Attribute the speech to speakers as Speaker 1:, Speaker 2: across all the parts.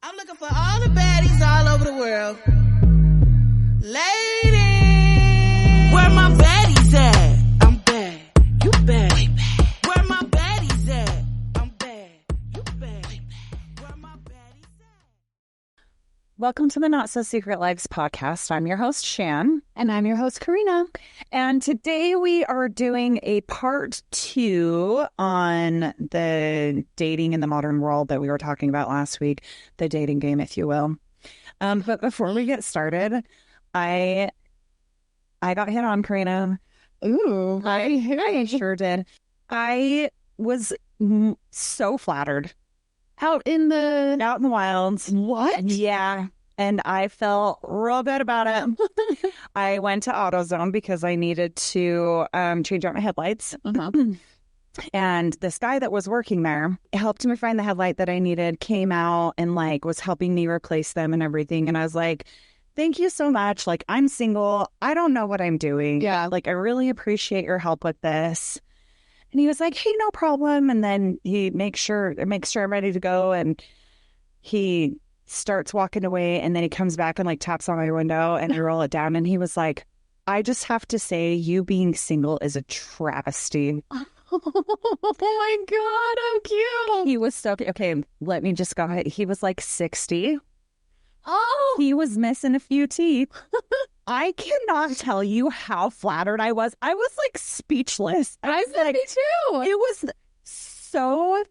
Speaker 1: I'm looking for all the baddies all over the world. Ladies, where my baddies at? I'm bad, you bad. Way bad. Where my baddies at? I'm bad, you bad. Way bad. Where my baddies at?
Speaker 2: Welcome to the Not So Secret Lives podcast. I'm your host, Shan.
Speaker 3: And I'm your host, Karina.
Speaker 2: And today we are doing a part 2 on the dating in the modern world that we were talking about last week, the dating game, if you will. But before we get started, I got hit on, Karina.
Speaker 3: Ooh,
Speaker 2: I sure did. I was so flattered.
Speaker 3: out in the
Speaker 2: wilds.
Speaker 3: what?
Speaker 2: Yeah. And I felt real good about it. I went to AutoZone because I needed to change out my headlights.
Speaker 3: Uh-huh.
Speaker 2: And this guy that was working there helped me find the headlight that I needed, came out and was helping me replace them and everything. And I was like, thank you so much. I'm single. I don't know what I'm doing.
Speaker 3: Yeah.
Speaker 2: I really appreciate your help with this. And he was like, hey, no problem. And then he makes sure I'm ready to go. And he starts walking away. And then he comes back and taps on my window and I roll it down. And he was like, I just have to say, you being single is a travesty.
Speaker 3: Oh my God, how cute.
Speaker 2: He was so, okay, let me just go ahead. He was 60.
Speaker 3: Oh,
Speaker 2: He was missing a few teeth. I cannot tell you how flattered I was. I was speechless.
Speaker 3: I said me too.
Speaker 2: It was so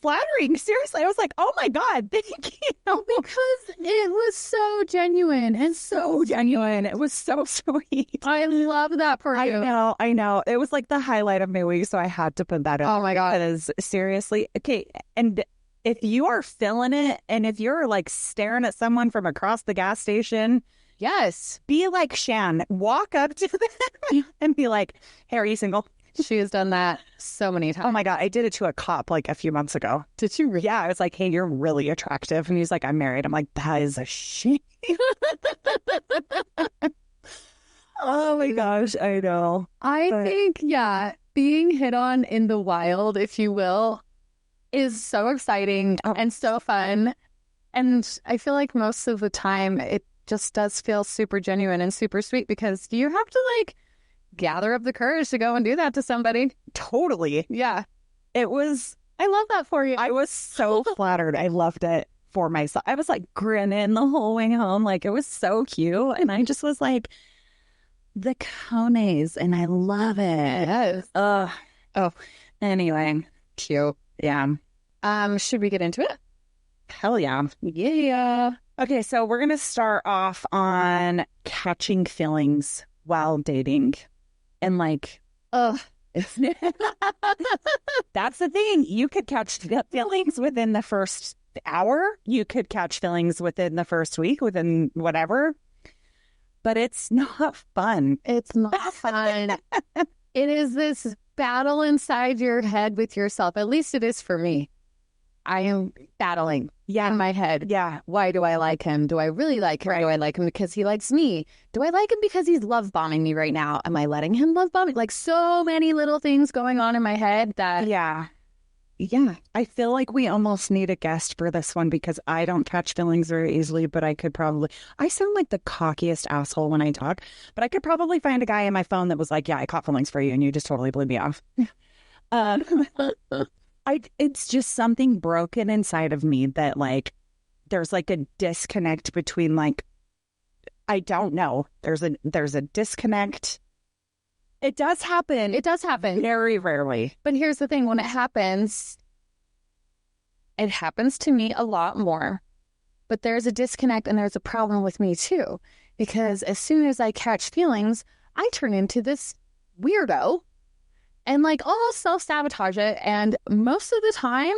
Speaker 2: flattering. Seriously, I was like, oh my God, thank you.
Speaker 3: Because it was so genuine and
Speaker 2: So genuine. It was so sweet.
Speaker 3: I love that for you.
Speaker 2: I know. It was the highlight of my week, so I had to put that in.
Speaker 3: Oh my God.
Speaker 2: Because seriously, okay, and if you are feeling it, and if you're staring at someone from across the gas station,
Speaker 3: Yes.
Speaker 2: be like Shan. Walk up to them and be like, hey, are you single?
Speaker 3: She has done that so many times.
Speaker 2: Oh my God, I did it to a cop a few months ago.
Speaker 3: Did you really?
Speaker 2: Yeah, I was like, hey, you're really attractive. And he's like, I'm married. I'm like, that is a shame. Oh my gosh, I know.
Speaker 3: I
Speaker 2: But-
Speaker 3: think, yeah, being hit on in the wild, if you will, is so exciting
Speaker 2: Oh.
Speaker 3: and so fun. And I feel like most of the time it just does feel super genuine and super sweet because you have to gather up the courage to go and do that to somebody.
Speaker 2: Totally.
Speaker 3: Yeah.
Speaker 2: It was,
Speaker 3: I love that for you.
Speaker 2: I was so flattered. I loved it for myself. I was grinning the whole way home. It was so cute. And I just was the cones, and I love it.
Speaker 3: Yes.
Speaker 2: Ugh.
Speaker 3: Oh.
Speaker 2: Anyway,
Speaker 3: Cute.
Speaker 2: yeah.
Speaker 3: Should we get into it?
Speaker 2: Hell yeah.
Speaker 3: Yeah.
Speaker 2: Okay, so we're going to start off on catching feelings while dating. And
Speaker 3: Ugh.
Speaker 2: it's that's the thing. You could catch feelings within the first hour. You could catch feelings within the first week, within whatever. But it's not fun.
Speaker 3: It's not fun. It is this battle inside your head with yourself. At least it is for me. I am battling in my head.
Speaker 2: Yeah.
Speaker 3: Why do I like him? Do I really like him?
Speaker 2: Right.
Speaker 3: Do I like him because he likes me? Do I like him because he's love bombing me right now? Am I letting him love bomb me? So many little things going on in my head that
Speaker 2: Yeah. Yeah. I feel like we almost need a guest for this one because I don't catch feelings very easily, but I sound like the cockiest asshole when I talk, but I could probably find a guy in my phone that was like, yeah, I caught feelings for you, and you just totally blew me off. It's just something broken inside of me that there's a disconnect between I don't know. There's a disconnect. It does happen.
Speaker 3: it does happen.
Speaker 2: Very rarely.
Speaker 3: But here's the thing. When it happens to me a lot more. But there's a disconnect and there's a problem with me too. Because as soon as I catch feelings, I turn into this weirdo and almost self-sabotage it. And most of the time,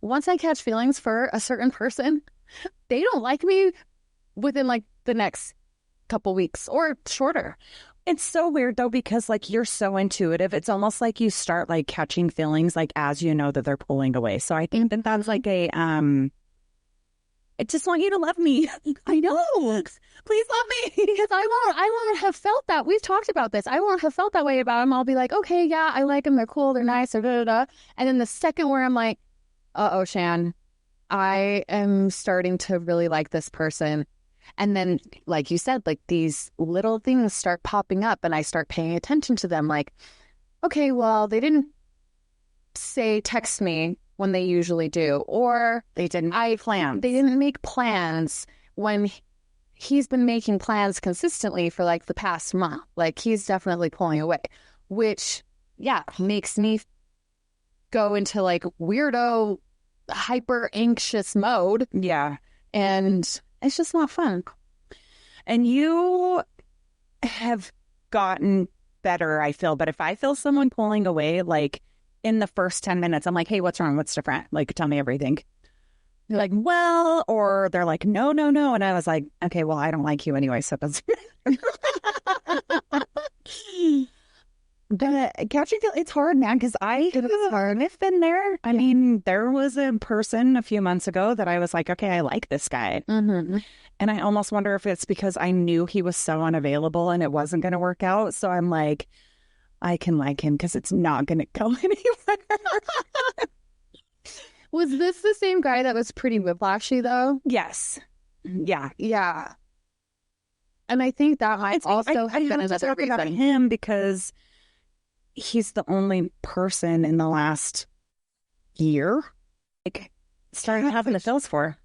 Speaker 3: once I catch feelings for a certain person, they don't like me within the next couple weeks or shorter.
Speaker 2: It's so weird though, because you're so intuitive. It's almost like you start catching feelings as you know that they're pulling away. So I think that's I just want you to love me. I know. Please love me.
Speaker 3: Because I won't have felt that. We've talked about this. I won't have felt that way about him. I'll be like, okay, yeah, I like them. They're cool. They're nice. Or da da da. And then the second where I'm like, uh-oh, Shan, I am starting to really like this person. And then, like you said, like these little things start popping up and I start paying attention to them. Like, okay, well, they didn't say text me when they usually do, or
Speaker 2: They didn't plan.
Speaker 3: they didn't make plans when he's been making plans consistently for like the past month. Like he's definitely pulling away, which, yeah, makes me go into like weirdo, hyper anxious mode.
Speaker 2: Yeah.
Speaker 3: And it's just not fun.
Speaker 2: And you have gotten better, I feel. But if I feel someone pulling away, like in the first 10 minutes, I'm like, hey, what's wrong? What's different? Like, tell me everything. You're like, well, or they're like, no, no, no. And I was like, okay, well, I don't like you anyway. So that's. But catching feel, it's hard, man, because I've been there. I mean, there was a person a few months ago that I was like, okay, I like this guy.
Speaker 3: Mm-hmm.
Speaker 2: And I almost wonder if it's because I knew he was so unavailable and it wasn't going to work out. So I'm like, I can like him because it's not going to go anywhere.
Speaker 3: Was this the same guy that was pretty whiplashy, though?
Speaker 2: Yes. Yeah.
Speaker 3: Yeah. And I think that might also have been
Speaker 2: have to
Speaker 3: another
Speaker 2: talk about
Speaker 3: reason.
Speaker 2: him because he's the only person in the last year like started having the feels for.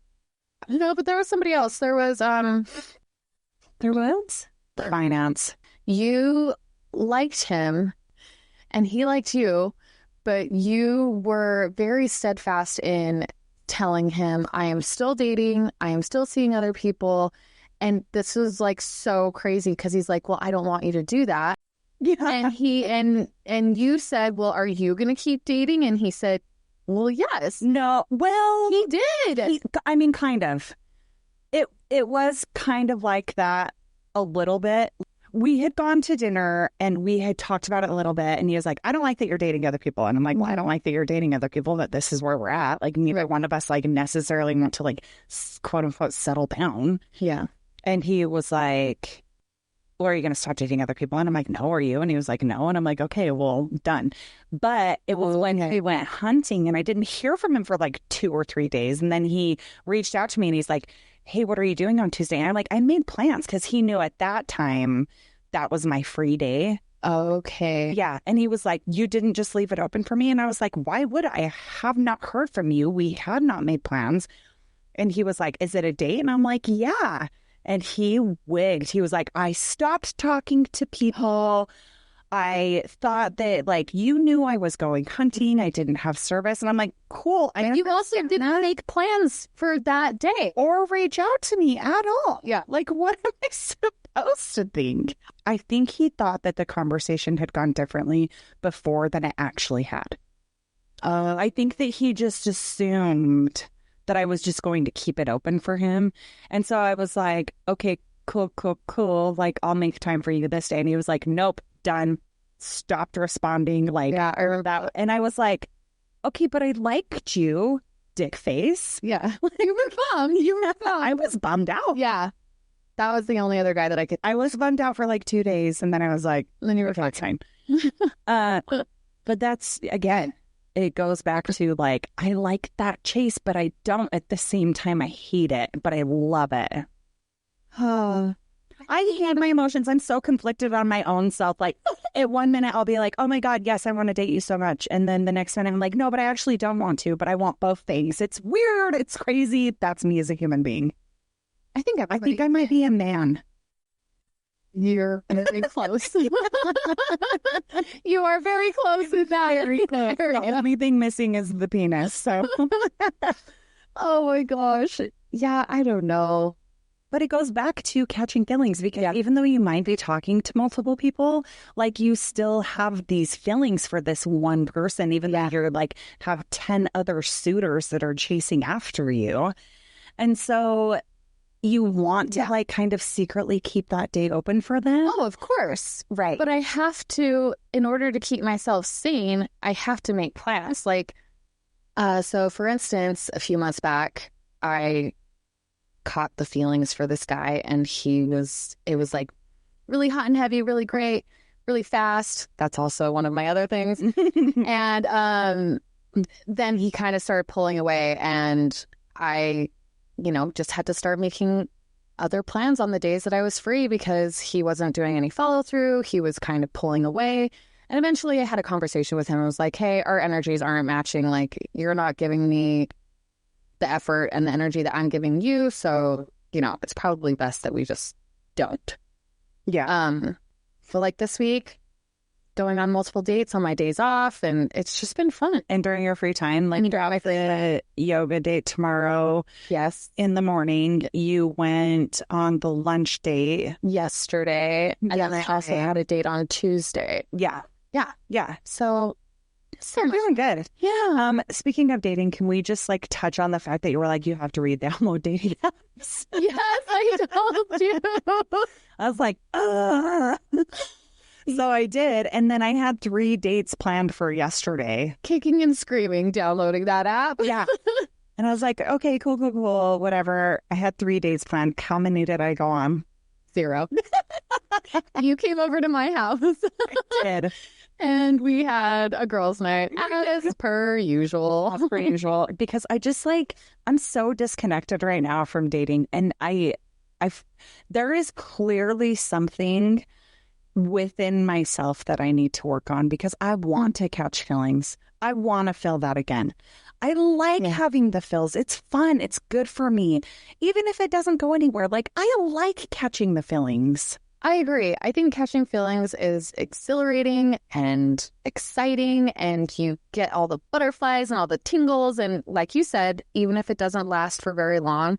Speaker 3: No, but there was somebody else. There was
Speaker 2: There was finance.
Speaker 3: you liked him and he liked you, but you were very steadfast in telling him, I am still dating, I am still seeing other people. And this was like so crazy because he's like, well, I don't want you to do that.
Speaker 2: Yeah.
Speaker 3: And he and you said, well, are you gonna keep dating? And he said, well, yes.
Speaker 2: No. Well,
Speaker 3: He did.
Speaker 2: I mean, kind of. It was kind of like that a little bit. We had gone to dinner and we had talked about it a little bit. And he was like, I don't like that you're dating other people. And I'm like, well, I don't like that you're dating other people, that this is where we're at. Like, neither one of us like necessarily want to like quote unquote settle down.
Speaker 3: Yeah.
Speaker 2: And he was like, well, are you going to stop dating other people? And I'm like, no, are you? And he was like, no. And I'm like, okay, well, done. But it was when we went hunting and I didn't hear from him for like 2 or 3 days. And then he reached out to me and he's like, hey, what are you doing on Tuesday? And I'm like, I made plans because he knew at that time that was my free day.
Speaker 3: Okay.
Speaker 2: Yeah. And he was like, you didn't just leave it open for me. And I was like, why would I? I have not heard from you. We had not made plans. And he was like, is it a date? And I'm like, yeah. And he wigged. He was like, I stopped talking to people. I thought that, like, you knew I was going hunting. I didn't have service. And I'm like, cool.
Speaker 3: And you also didn't make plans for that day.
Speaker 2: Or reach out to me at all.
Speaker 3: Yeah.
Speaker 2: Like, what am I supposed to think? I think he thought that the conversation had gone differently before than it actually had. I think that he just assumed that I was just going to keep it open for him. And so I was like, okay, cool. Like, I'll make time for you this day. And he was like, nope, done. Stopped responding. Like,
Speaker 3: Yeah, I remember
Speaker 2: that. And I was like, okay, but I liked you, dick face.
Speaker 3: Yeah. You were bummed.
Speaker 2: I was bummed out.
Speaker 3: Yeah. That was the only other guy that I could.
Speaker 2: I was bummed out for like 2 days. And then I was like,
Speaker 3: Then you were
Speaker 2: okay, it's fine. But that's, again, it goes back to like, I like that chase, but I don't at the same time. I hate it, but I love it. I hate my emotions. I'm so conflicted on my own self. Like, at 1 minute, I'll be like, oh my God, yes, I want to date you so much. And then the next minute, I'm like, no, but I actually don't want to, but I want both things. It's weird. It's crazy. That's me as a human being.
Speaker 3: I think
Speaker 2: I might be a man.
Speaker 3: You're very close. You are very close in that area.
Speaker 2: The only thing missing is the penis. So,
Speaker 3: Oh my gosh. Yeah, I don't know.
Speaker 2: but it goes back to catching feelings because even though you might be talking to multiple people, like you still have these feelings for this one person, even though you're like have 10 other suitors that are chasing after you. And so you want to like kind of secretly keep that date open for them.
Speaker 3: Oh, of course.
Speaker 2: Right.
Speaker 3: But I have to, in order to keep myself sane, I have to make plans. Like, so for instance, a few months back, I caught the feelings for this guy and it was like really hot and heavy, really great, really fast. That's also one of my other things. And then he kind of started pulling away and I, just had to start making other plans on the days that I was free because he wasn't doing any follow through. He was kind of pulling away. And eventually I had a conversation with him. I was like, hey, our energies aren't matching. Like, you're not giving me the effort and the energy that I'm giving you. So, it's probably best that we just don't.
Speaker 2: Yeah.
Speaker 3: But like this week, going on multiple dates on my days off, and it's just been fun.
Speaker 2: And during your free time, like the yoga date tomorrow,
Speaker 3: Yes.
Speaker 2: in the morning, you went on the lunch date.
Speaker 3: Yesterday. And then I also had a date on Tuesday.
Speaker 2: Yeah.
Speaker 3: Yeah.
Speaker 2: Yeah.
Speaker 3: So
Speaker 2: You're doing good.
Speaker 3: yeah.
Speaker 2: Speaking of dating, can we just like touch on the fact that you were like, you have to download dating apps?
Speaker 3: Yes, I told you.
Speaker 2: I was like, So I did. And then I had 3 dates planned for yesterday.
Speaker 3: Kicking and screaming, downloading that app.
Speaker 2: Yeah. And I was like, okay, cool, whatever. I had 3 dates planned. How many did I go on?
Speaker 3: 0. You came over to my house.
Speaker 2: I did.
Speaker 3: And we had a girls' night, as per usual.
Speaker 2: As per usual. Because I just I'm so disconnected right now from dating. And there is clearly something within myself that I need to work on because I want to catch feelings. I want to feel that again. I like having the feels. It's fun. It's good for me. Even if it doesn't go anywhere, I like catching the feelings.
Speaker 3: I agree. I think catching feelings is exhilarating and exciting, and you get all the butterflies and all the tingles. And like you said, even if it doesn't last for very long,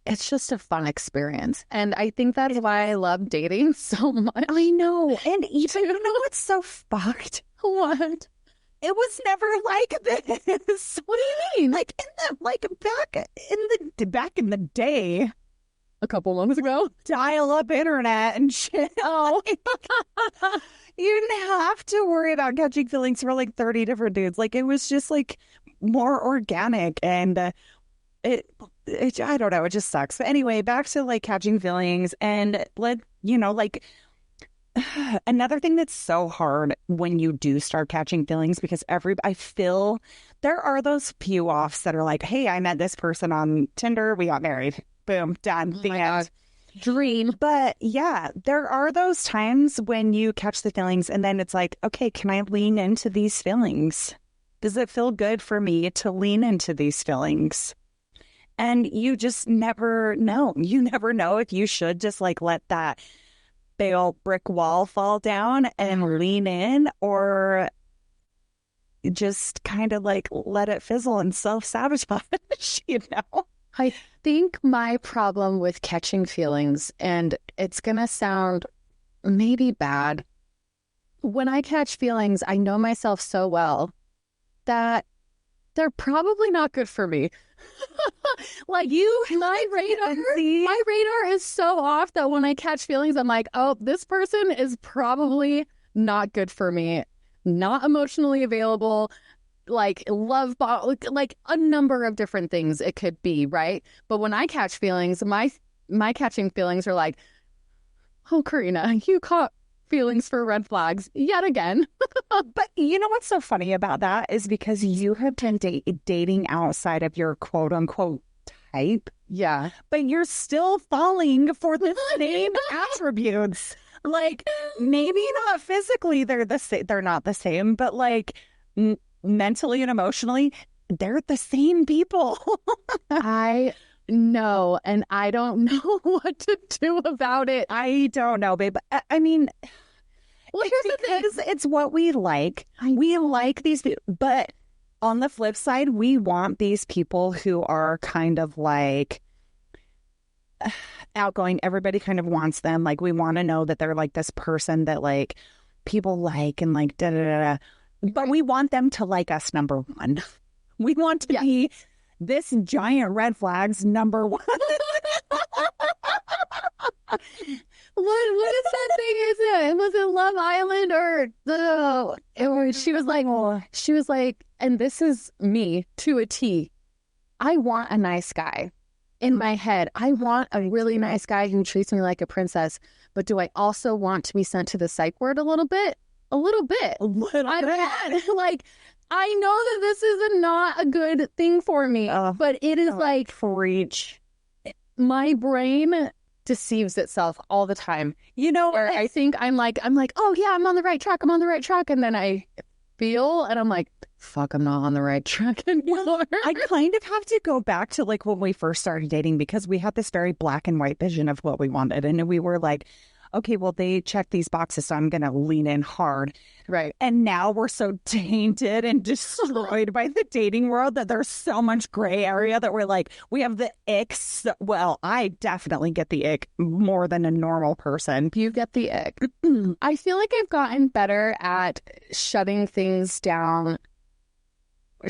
Speaker 3: it's just a fun experience. And I think that's why I love dating so much.
Speaker 2: I know. And even, you know what's so fucked?
Speaker 3: What?
Speaker 2: It was never like this.
Speaker 3: What do you mean?
Speaker 2: Back in the day,
Speaker 3: A couple months ago?
Speaker 2: dial up internet and shit.
Speaker 3: Oh.
Speaker 2: You didn't have to worry about catching feelings for 30 different dudes. It was just more organic, and it I don't know, it just sucks. But anyway, back to catching feelings, and another thing that's so hard when you do start catching feelings, because I feel there are those few offs that are like, hey, I met this person on Tinder, we got married, boom, done, the end.
Speaker 3: Dream.
Speaker 2: But yeah, there are those times when you catch the feelings and then it's like, okay, can I lean into these feelings? Does it feel good for me to lean into these feelings? And you just never know. You never know if you should just let that big old brick wall fall down and lean in, or just kind of let it fizzle and self-sabotage,
Speaker 3: I think my problem with catching feelings, and it's going to sound maybe bad, when I catch feelings, I know myself so well that they're probably not good for me. My radar is so off that when I catch feelings, I'm like, oh, this person is probably not good for me, not emotionally available, love, a number of different things it could be, right? But when I catch feelings, my catching feelings are like, oh, Karina, you caught feelings for red flags yet again.
Speaker 2: But you know what's so funny about that is because you have been dating outside of your quote unquote type.
Speaker 3: Yeah.
Speaker 2: But you're still falling for the same attributes. Maybe not physically they're not the same, but mentally and emotionally, they're the same people.
Speaker 3: I know, and I don't know what to do about it.
Speaker 2: I don't know, babe. I mean,
Speaker 3: here's the thing.
Speaker 2: It's what we like. We like these people, but on the flip side, we want these people who are kind of outgoing. Everybody kind of wants them. We want to know that they're this person that people like and da da da. But we want them to like us, number one. We want to be this giant red flags, number one.
Speaker 3: What is that thing? Is it? Was it Love Island or she was like, and this is me to a T. I want a nice guy. In my head, I want a really nice guy who treats me like a princess. But do I also want to be sent to the psych ward a little bit? A little bit. I know that this is not a good thing for me, but it is like
Speaker 2: preach.
Speaker 3: My brain deceives itself all the time.
Speaker 2: You know,
Speaker 3: Where I think I'm like, oh yeah, I'm on the right track. I'm on the right track. And then I feel and I'm like, fuck, I'm not on the right track anymore.
Speaker 2: I kind of have to go back to like when we first started dating because we had this very black and white vision of what we wanted. And we were like, okay, well, they check these boxes, so I'm going to lean in hard.
Speaker 3: Right.
Speaker 2: And now we're so tainted and destroyed by the dating world that there's so much gray area that we're like, we have the icks. Well, I definitely get the ick more than a normal person.
Speaker 3: You get the ick. I feel like I've gotten better at shutting things down.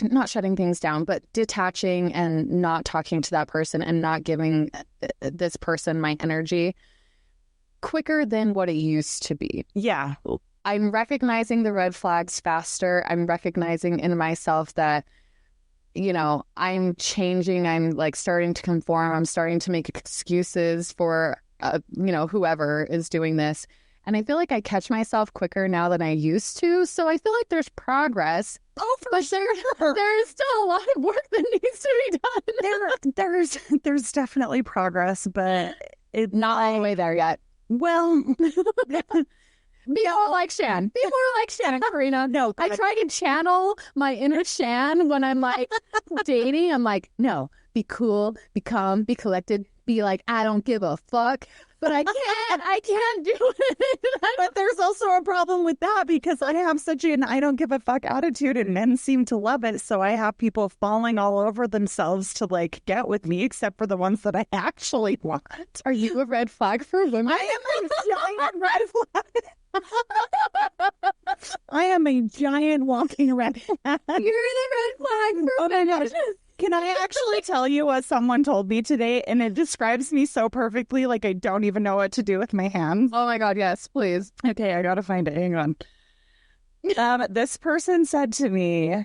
Speaker 3: Not shutting things down, but detaching and not talking to that person and not giving this person my energy quicker than what it used to be.
Speaker 2: Yeah.
Speaker 3: I'm recognizing the red flags faster. I'm recognizing in myself that, you know, I'm changing. I'm like starting to conform. I'm starting to make excuses for, you know, whoever is doing this. And I feel like I catch myself quicker now than I used to. So I feel like there's progress.
Speaker 2: Oh, for
Speaker 3: but
Speaker 2: sure.
Speaker 3: There's still a lot of work that needs to be done.
Speaker 2: There's definitely progress, but it's
Speaker 3: not all the way there yet.
Speaker 2: Well,
Speaker 3: be more like Shan. Be more like Shan, Karina.
Speaker 2: No,
Speaker 3: I try to channel my inner Shan when I'm like dating. I'm like, no, be cool, be calm, be collected, be like, I don't give a fuck. But I can't do it.
Speaker 2: But there's also a problem with that because I have such an I don't give a fuck attitude and men seem to love it. So I have people falling all over themselves to like get with me, except for the ones that I actually want.
Speaker 3: Are you a red flag for women?
Speaker 2: I am a giant red flag. I am a giant walking red flag.
Speaker 3: You're the red flag for women.
Speaker 2: Can I actually tell you what someone told me today? And it describes me so perfectly, like I don't even know what to do with my hands.
Speaker 3: Oh my God, yes, please.
Speaker 2: Okay, I gotta find it. Hang on. This person said to me,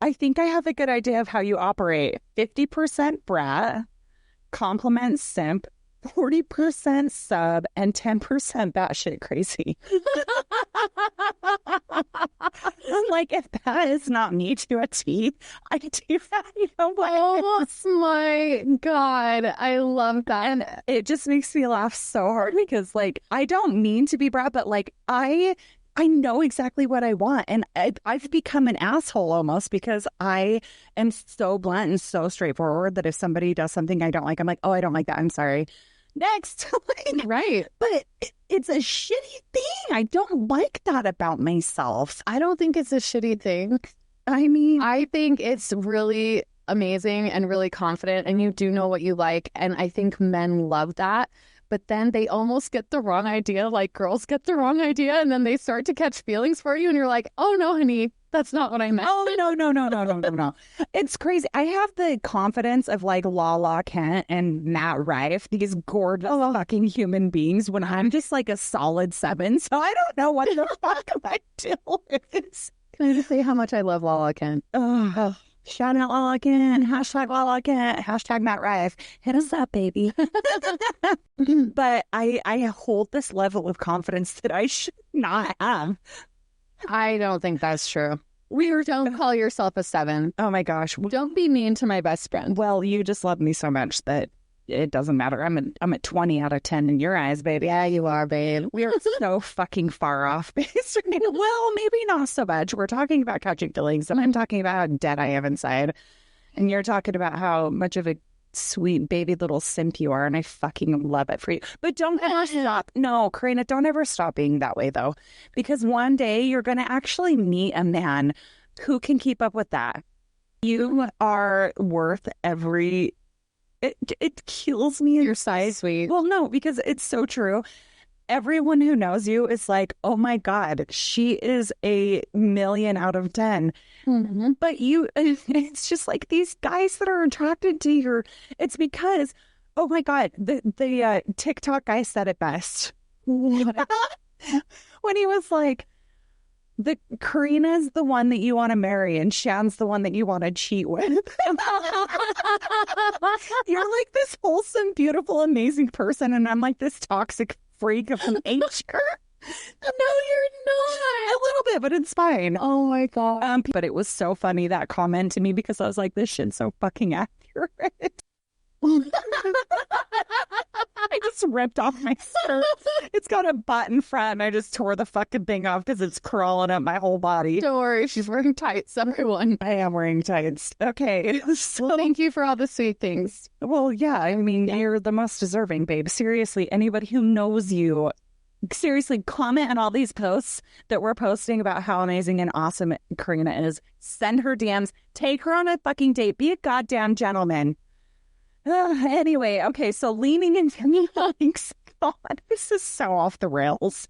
Speaker 2: I think I have a good idea of how you operate. 50% brat, compliment simp, 40% sub, and 10% batshit crazy. I'm like, if that is not me to a T, I do that. You know what?
Speaker 3: Oh my God. I love that.
Speaker 2: And it just makes me laugh so hard because, like, I don't mean to be brat, but, like, I know exactly what I want. And I've become an asshole almost because I am so blunt and so straightforward that if somebody does something I don't like, I'm like, oh, I don't like that. I'm sorry. Next. Like,
Speaker 3: right.
Speaker 2: But it's a shitty thing. I don't like that about myself.
Speaker 3: I don't think it's a shitty thing.
Speaker 2: I mean,
Speaker 3: I think it's really amazing and really confident, and you do know what you like. And I think men love that. But then they almost get the wrong idea, like girls get the wrong idea, and then they start to catch feelings for you, and you're like, oh no, honey, that's not what I meant.
Speaker 2: Oh, no. It's crazy. I have the confidence of like Lala Kent and Matt Rife, these gorgeous fucking human beings, when I'm just like a solid 7. So I don't know what the fuck my deal is.
Speaker 3: Can I just say how much I love Lala Kent?
Speaker 2: Oh. Shout out Lala Kent, hashtag Lala Kent, hashtag Matt Rife. Hit us up, baby. But I hold this level of confidence that I should not have.
Speaker 3: I don't think that's true. Don't call yourself a 7.
Speaker 2: Oh my gosh.
Speaker 3: Don't be mean to my best friend.
Speaker 2: Well, you just love me so much that it doesn't matter. I'm at 20 out of 10 in your eyes, baby.
Speaker 3: Yeah, you are, babe.
Speaker 2: We are so fucking far off. Well, maybe not so much. We're talking about catching feelings, and I'm talking about how dead I am inside. And you're talking about how much of a sweet baby little simp you are, and I fucking love it for you. But don't ever stop. No, Karina, don't ever stop being that way, though. Because one day you're going to actually meet a man who can keep up with that. You are worth every... It kills me.
Speaker 3: You're so sweet.
Speaker 2: Well, no, because it's so true. Everyone who knows you is like, oh my God, she is a 1,000,000 out of 10.
Speaker 3: Mm-hmm.
Speaker 2: But it's just like these guys that are attracted to you. It's because, oh my God, the TikTok guy said it best. When he was like, Karina's the one that you want to marry and Shan's the one that you want to cheat with. You're like this wholesome, beautiful, amazing person, and I'm like this toxic freak of nature.
Speaker 3: you're not.
Speaker 2: A little bit, but it's fine.
Speaker 3: Oh my God.
Speaker 2: But it was so funny, that comment to me, because I was like, this shit's so fucking accurate. I just ripped off my skirt. It's got a button front, and I just tore the fucking thing off because it's crawling up my whole body.
Speaker 3: Don't worry, she's wearing tights, everyone.
Speaker 2: I am wearing tights. Okay. So,
Speaker 3: Well, thank you for all the sweet things.
Speaker 2: well, yeah, I mean, you're the most deserving, babe. Seriously, anybody who knows you, seriously, comment on all these posts that we're posting about how amazing and awesome Karina is. Send her DMs. Take her on a fucking date. Be a goddamn gentleman. Anyway, okay, so leaning into feelings. God, this is so off the rails.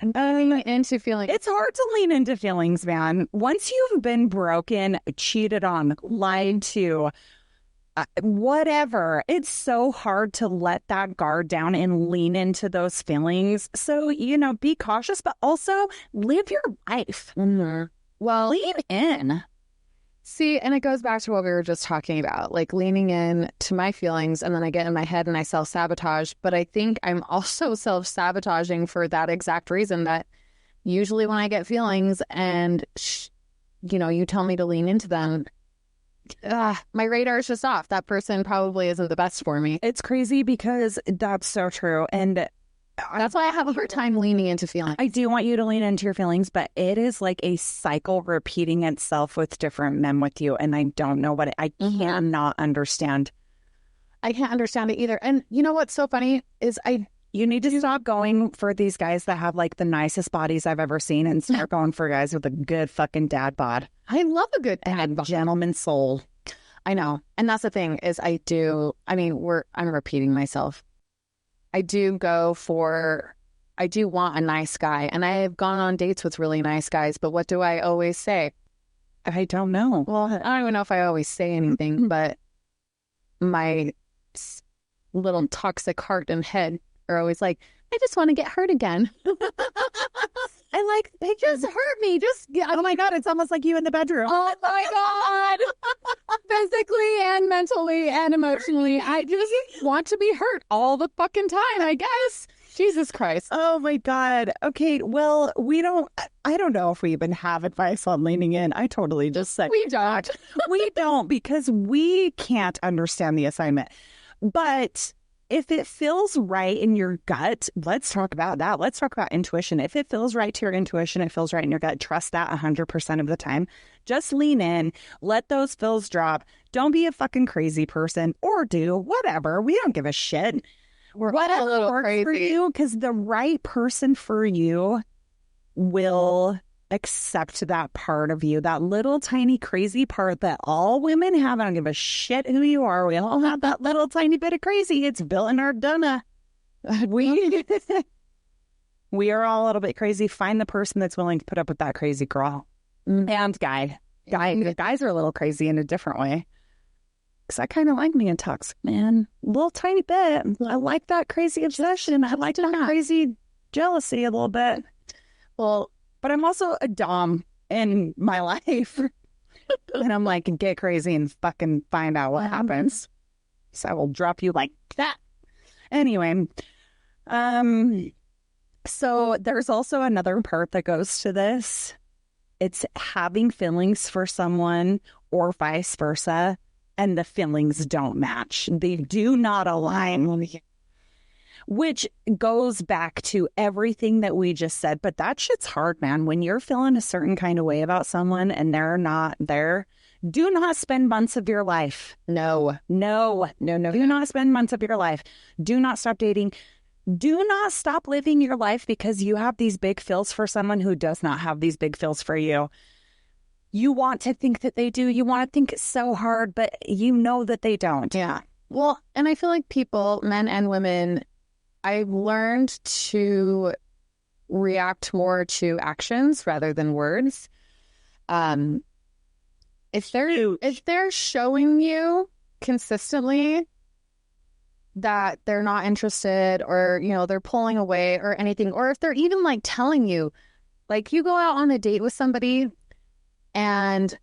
Speaker 3: Into feeling.
Speaker 2: It's hard to lean into feelings, man. Once you've been broken, cheated on, lied to, whatever, it's so hard to let that guard down and lean into those feelings. So, be cautious, but also live your life.
Speaker 3: Well,
Speaker 2: Lean in.
Speaker 3: see, and it goes back to what we were just talking about, like leaning in to my feelings, and then I get in my head and I self-sabotage. But I think I'm also self-sabotaging for that exact reason, that usually when I get feelings and, you tell me to lean into them, my radar is just off. That person probably isn't the best for me.
Speaker 2: It's crazy because that's so true. And
Speaker 3: That's why I have a hard time leaning into feelings.
Speaker 2: I do want you to lean into your feelings, but it is like a cycle repeating itself with different men with you. And I don't know I cannot understand.
Speaker 3: I can't understand it either. And you know what's so funny is
Speaker 2: You need to stop going for these guys that have like the nicest bodies I've ever seen and start going for guys with a good fucking dad bod.
Speaker 3: I love a good dad bod.
Speaker 2: Gentleman soul.
Speaker 3: I know. And that's the thing is I'm repeating myself. I do want a nice guy, and I have gone on dates with really nice guys, but what do I always say?
Speaker 2: I don't know.
Speaker 3: Well, I don't even know if I always say anything, but my little toxic heart and head are always like, I just want to get hurt again. They just hurt me.
Speaker 2: Oh my God, it's almost like you in the bedroom.
Speaker 3: Oh my God. Physically and mentally and emotionally. I just want to be hurt all the fucking time, I guess. Jesus Christ.
Speaker 2: Oh my God. Okay, well, I don't know if we even have advice on leaning in. I totally just said
Speaker 3: We don't.
Speaker 2: we don't, because we can't understand the assignment. But if it feels right in your gut, let's talk about that. Let's talk about intuition. If it feels right to your intuition, it feels right in your gut. Trust that 100% of the time. Just lean in. Let those feels drop. Don't be a fucking crazy person, or do whatever. We don't give a shit.
Speaker 3: We're all a little
Speaker 2: Works for
Speaker 3: crazy.
Speaker 2: you, because the right person for you will accept that part of you, that little tiny crazy part that all women have. I don't give a shit who you are. We all have that little tiny bit of crazy. It's built in our DNA. We are all a little bit crazy. Find the person that's willing to put up with that crazy girl. And guys are a little crazy in a different way. Because I kind of like being toxic, man. A little tiny bit. I like that crazy obsession. I like that crazy jealousy a little bit.
Speaker 3: Well,
Speaker 2: but I'm also a dom in my life. And I'm like, get crazy and fucking find out what happens. So I will drop you like that. Anyway, so there's also another part that goes to this. It's having feelings for someone or vice versa, and the feelings don't match. They do not align, which goes back to everything that we just said. But that shit's hard, man. When you're feeling a certain kind of way about someone and they're not there, do not spend months of your life. No. Do not spend months of your life. Do not stop dating. Do not stop living your life because you have these big feels for someone who does not have these big feels for you. You want to think that they do. You want to think it's so hard, but you know that they don't.
Speaker 3: yeah. Well, and I feel like people, men and women, I've learned to react more to actions rather than words. If they're showing you consistently that they're not interested, or they're pulling away or anything, or if they're even like telling you, like you go out on a date with somebody and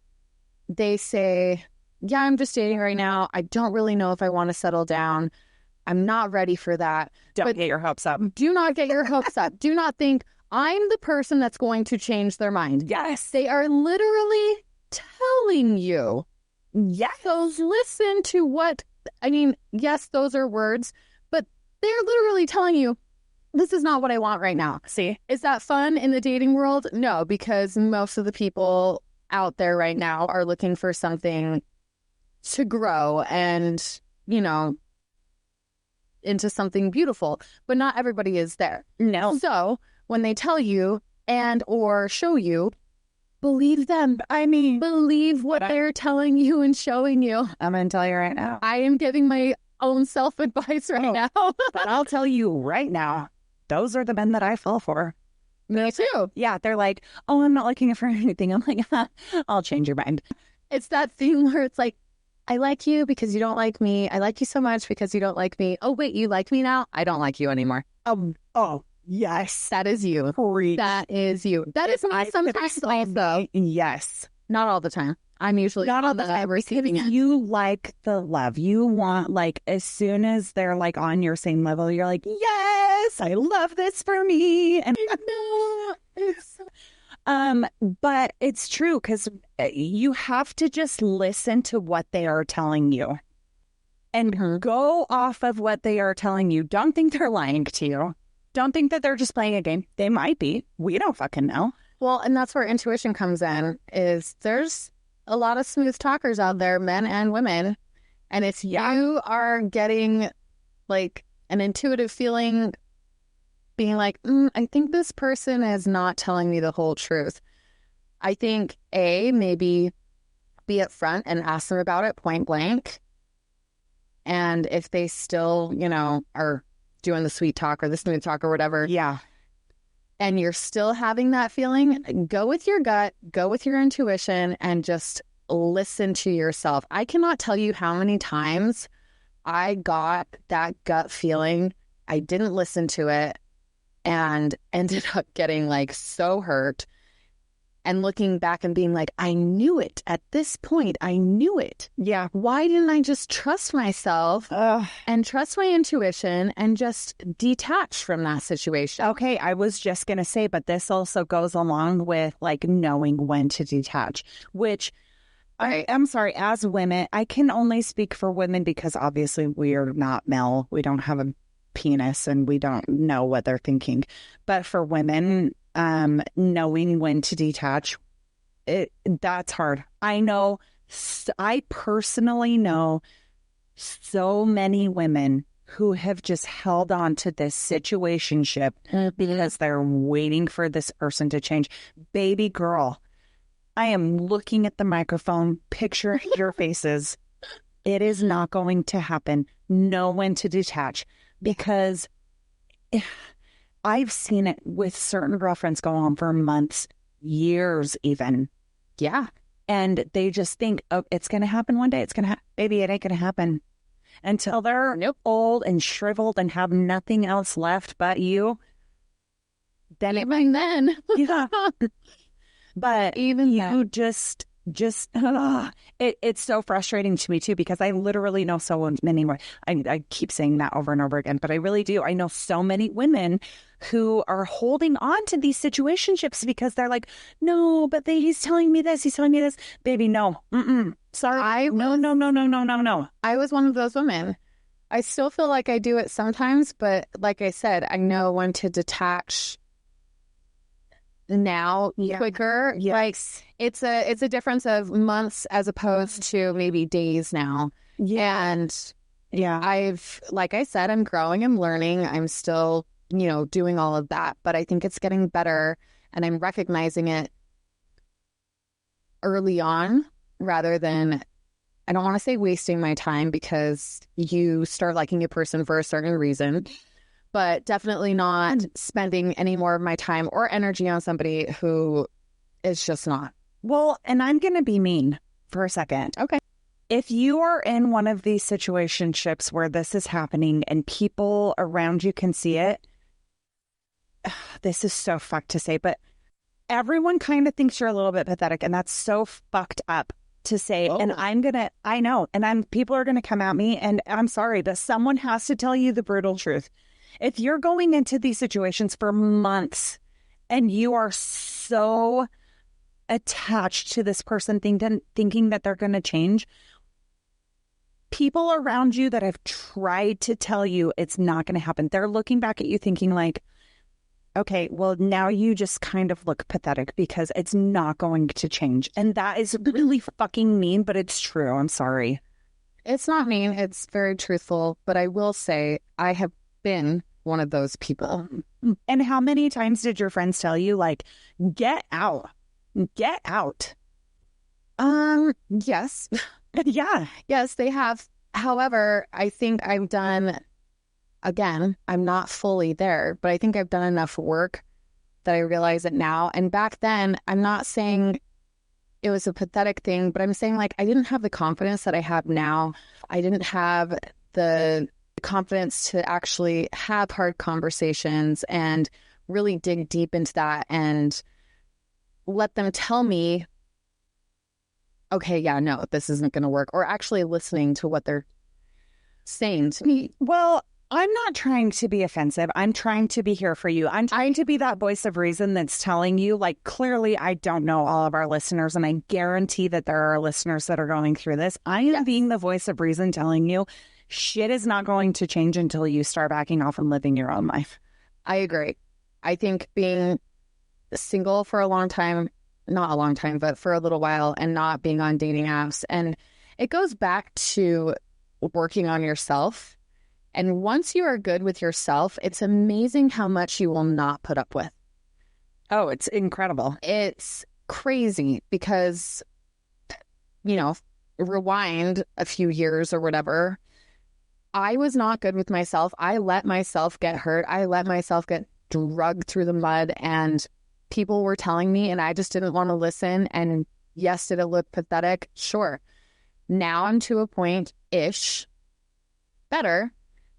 Speaker 3: they say, yeah, I'm just dating right now. I don't really know if I want to settle down. I'm not ready for that.
Speaker 2: Don't
Speaker 3: But
Speaker 2: get your hopes up.
Speaker 3: do not get your hopes up. Do not think I'm the person that's going to change their mind.
Speaker 2: Yes.
Speaker 3: They are literally telling you.
Speaker 2: Yes.
Speaker 3: So listen to what, I mean, yes, those are words, but they're literally telling you, this is not what I want right now.
Speaker 2: See?
Speaker 3: Is that fun in the dating world? No, because most of the people out there right now are looking for something to grow and, you know, into something beautiful, but not everybody is there.
Speaker 2: No.
Speaker 3: So when they tell you and or show you, believe them.
Speaker 2: I mean,
Speaker 3: Believe what they're telling you and showing you.
Speaker 2: I'm going to tell you right now.
Speaker 3: I am giving my own self-advice right now.
Speaker 2: But I'll tell you right now, those are the men that I fell for.
Speaker 3: Me too.
Speaker 2: Yeah, they're like, oh, I'm not looking for anything. I'm like, I'll change your mind.
Speaker 3: It's that thing where it's like, I like you because you don't like me. I like you so much because you don't like me. Oh, wait, you like me now? I don't like you anymore.
Speaker 2: Oh, yes.
Speaker 3: That is you.
Speaker 2: Preach.
Speaker 3: That is you. That is me sometimes also.
Speaker 2: Yes.
Speaker 3: Not all the time. I'm usually
Speaker 2: Not all the time.
Speaker 3: receiving it.
Speaker 2: You like the love. You want, like, as soon as they're like on your same level, you're like, yes, I love this for me. And but it's true because you have to just listen to what they are telling you and go off of what they are telling you. Don't think they're lying to you. Don't think that they're just playing a game. They might be. We don't fucking know.
Speaker 3: Well, and that's where intuition comes in, is there's a lot of smooth talkers out there, men and women. And if you are getting like an intuitive feeling, being like, I think this person is not telling me the whole truth. I think maybe be upfront and ask them about it point blank. And if they still, you know, are doing the sweet talk or the smooth talk or whatever.
Speaker 2: Yeah.
Speaker 3: And you're still having that feeling, go with your gut, go with your intuition, and just listen to yourself. I cannot tell you how many times I got that gut feeling. I didn't listen to it and ended up getting like so hurt and looking back and being like, I knew it at this point. I knew it.
Speaker 2: Yeah.
Speaker 3: Why didn't I just trust myself and trust my intuition and just detach from that situation?
Speaker 2: Okay, I was just going to say, but this also goes along with like knowing when to detach, which I'm sorry, as women, I can only speak for women because obviously we are not male. We don't have a penis and we don't know what they're thinking. But for women, knowing when to detach, that's hard. I know, I personally know so many women who have just held on to this situationship because they're waiting for this person to change. Baby girl, I am looking at the microphone, picturing your faces. It is not going to happen. Know when to detach, because I've seen it with certain girlfriends go on for months, years even.
Speaker 3: Yeah.
Speaker 2: And they just think, oh, it's going to happen one day. It's going to happen. Baby, it ain't going to happen. Until they're old and shriveled and have nothing else left but you. Then
Speaker 3: Even then.
Speaker 2: Yeah. But even you just it's so frustrating to me too, because I literally know so many more. I keep saying that over and over again, but I really do. I know so many women who are holding on to these situationships because they're like, no, but he's telling me this, he's telling me this. Baby, no. Sorry. No.
Speaker 3: I was one of those women. I still feel like I do it sometimes, but like I said, I know when to detach now quicker.
Speaker 2: Yes.
Speaker 3: Like it's a difference of months as opposed to maybe days now.
Speaker 2: Yeah.
Speaker 3: And I've, like I said, I'm growing, I'm learning, I'm still, doing all of that, but I think it's getting better and I'm recognizing it early on rather than, I don't want to say wasting my time, because you start liking a person for a certain reason, but definitely not spending any more of my time or energy on somebody who is just not.
Speaker 2: Well, and I'm going to be mean for a second.
Speaker 3: Okay.
Speaker 2: If you are in one of these situationships where this is happening and people around you can see it, this is so fucked to say, but everyone kind of thinks you're a little bit pathetic, and that's so fucked up to say, and I know, and people are going to come at me, and I'm sorry, but someone has to tell you the brutal truth. If you're going into these situations for months and you are so attached to this person thinking that they're going to change, people around you that have tried to tell you it's not going to happen, they're looking back at you thinking like, okay, well, now you just kind of look pathetic because it's not going to change. And that is really fucking mean, but it's true. I'm sorry.
Speaker 3: It's not mean. It's very truthful. But I will say I have been one of those people.
Speaker 2: And how many times did your friends tell you, like, get out? Get out.
Speaker 3: Yes.
Speaker 2: Yeah.
Speaker 3: Yes, they have. However, I think I've done, again, I'm not fully there, but I think I've done enough work that I realize it now. And back then, I'm not saying it was a pathetic thing, but I'm saying like I didn't have the confidence that I have now. I didn't have the confidence to actually have hard conversations and really dig deep into that and let them tell me, okay, yeah, no, this isn't going to work, or actually listening to what they're saying to me.
Speaker 2: Well, I'm not trying to be offensive. I'm trying to be here for you. I'm trying to be that voice of reason that's telling you, like, clearly I don't know all of our listeners, and I guarantee that there are listeners that are going through this. I am being the voice of reason telling you shit is not going to change until you start backing off and living your own life.
Speaker 3: I agree. I think being single for a long time, not a long time, but for a little while, and not being on dating apps, and it goes back to working on yourself. And once you are good with yourself, it's amazing how much you will not put up with.
Speaker 2: Oh, it's incredible.
Speaker 3: It's crazy because, you know, rewind a few years or whatever, I was not good with myself. I let myself get hurt. I let myself get dragged through the mud, and people were telling me, and I just didn't want to listen. And yes, did it look pathetic? Sure. Now I'm to a point-ish better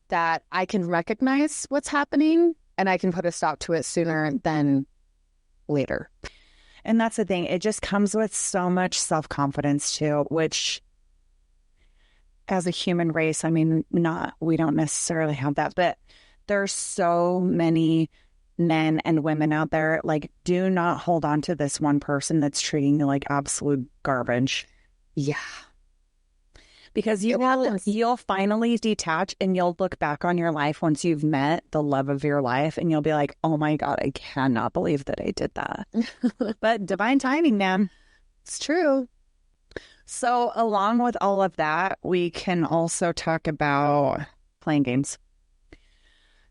Speaker 3: that I can recognize what's happening and I can put a stop to it sooner than later.
Speaker 2: And that's the thing. It just comes with so much self-confidence too, which as a human race, I mean, we don't necessarily have that, but there's so many men and women out there, like, do not hold on to this one person that's treating you like absolute garbage.
Speaker 3: Yeah.
Speaker 2: Because you'll finally detach, and you'll look back on your life once you've met the love of your life, and you'll be like, oh my God, I cannot believe that I did that. But divine timing, man.
Speaker 3: It's true.
Speaker 2: So along with all of that, we can also talk about playing games.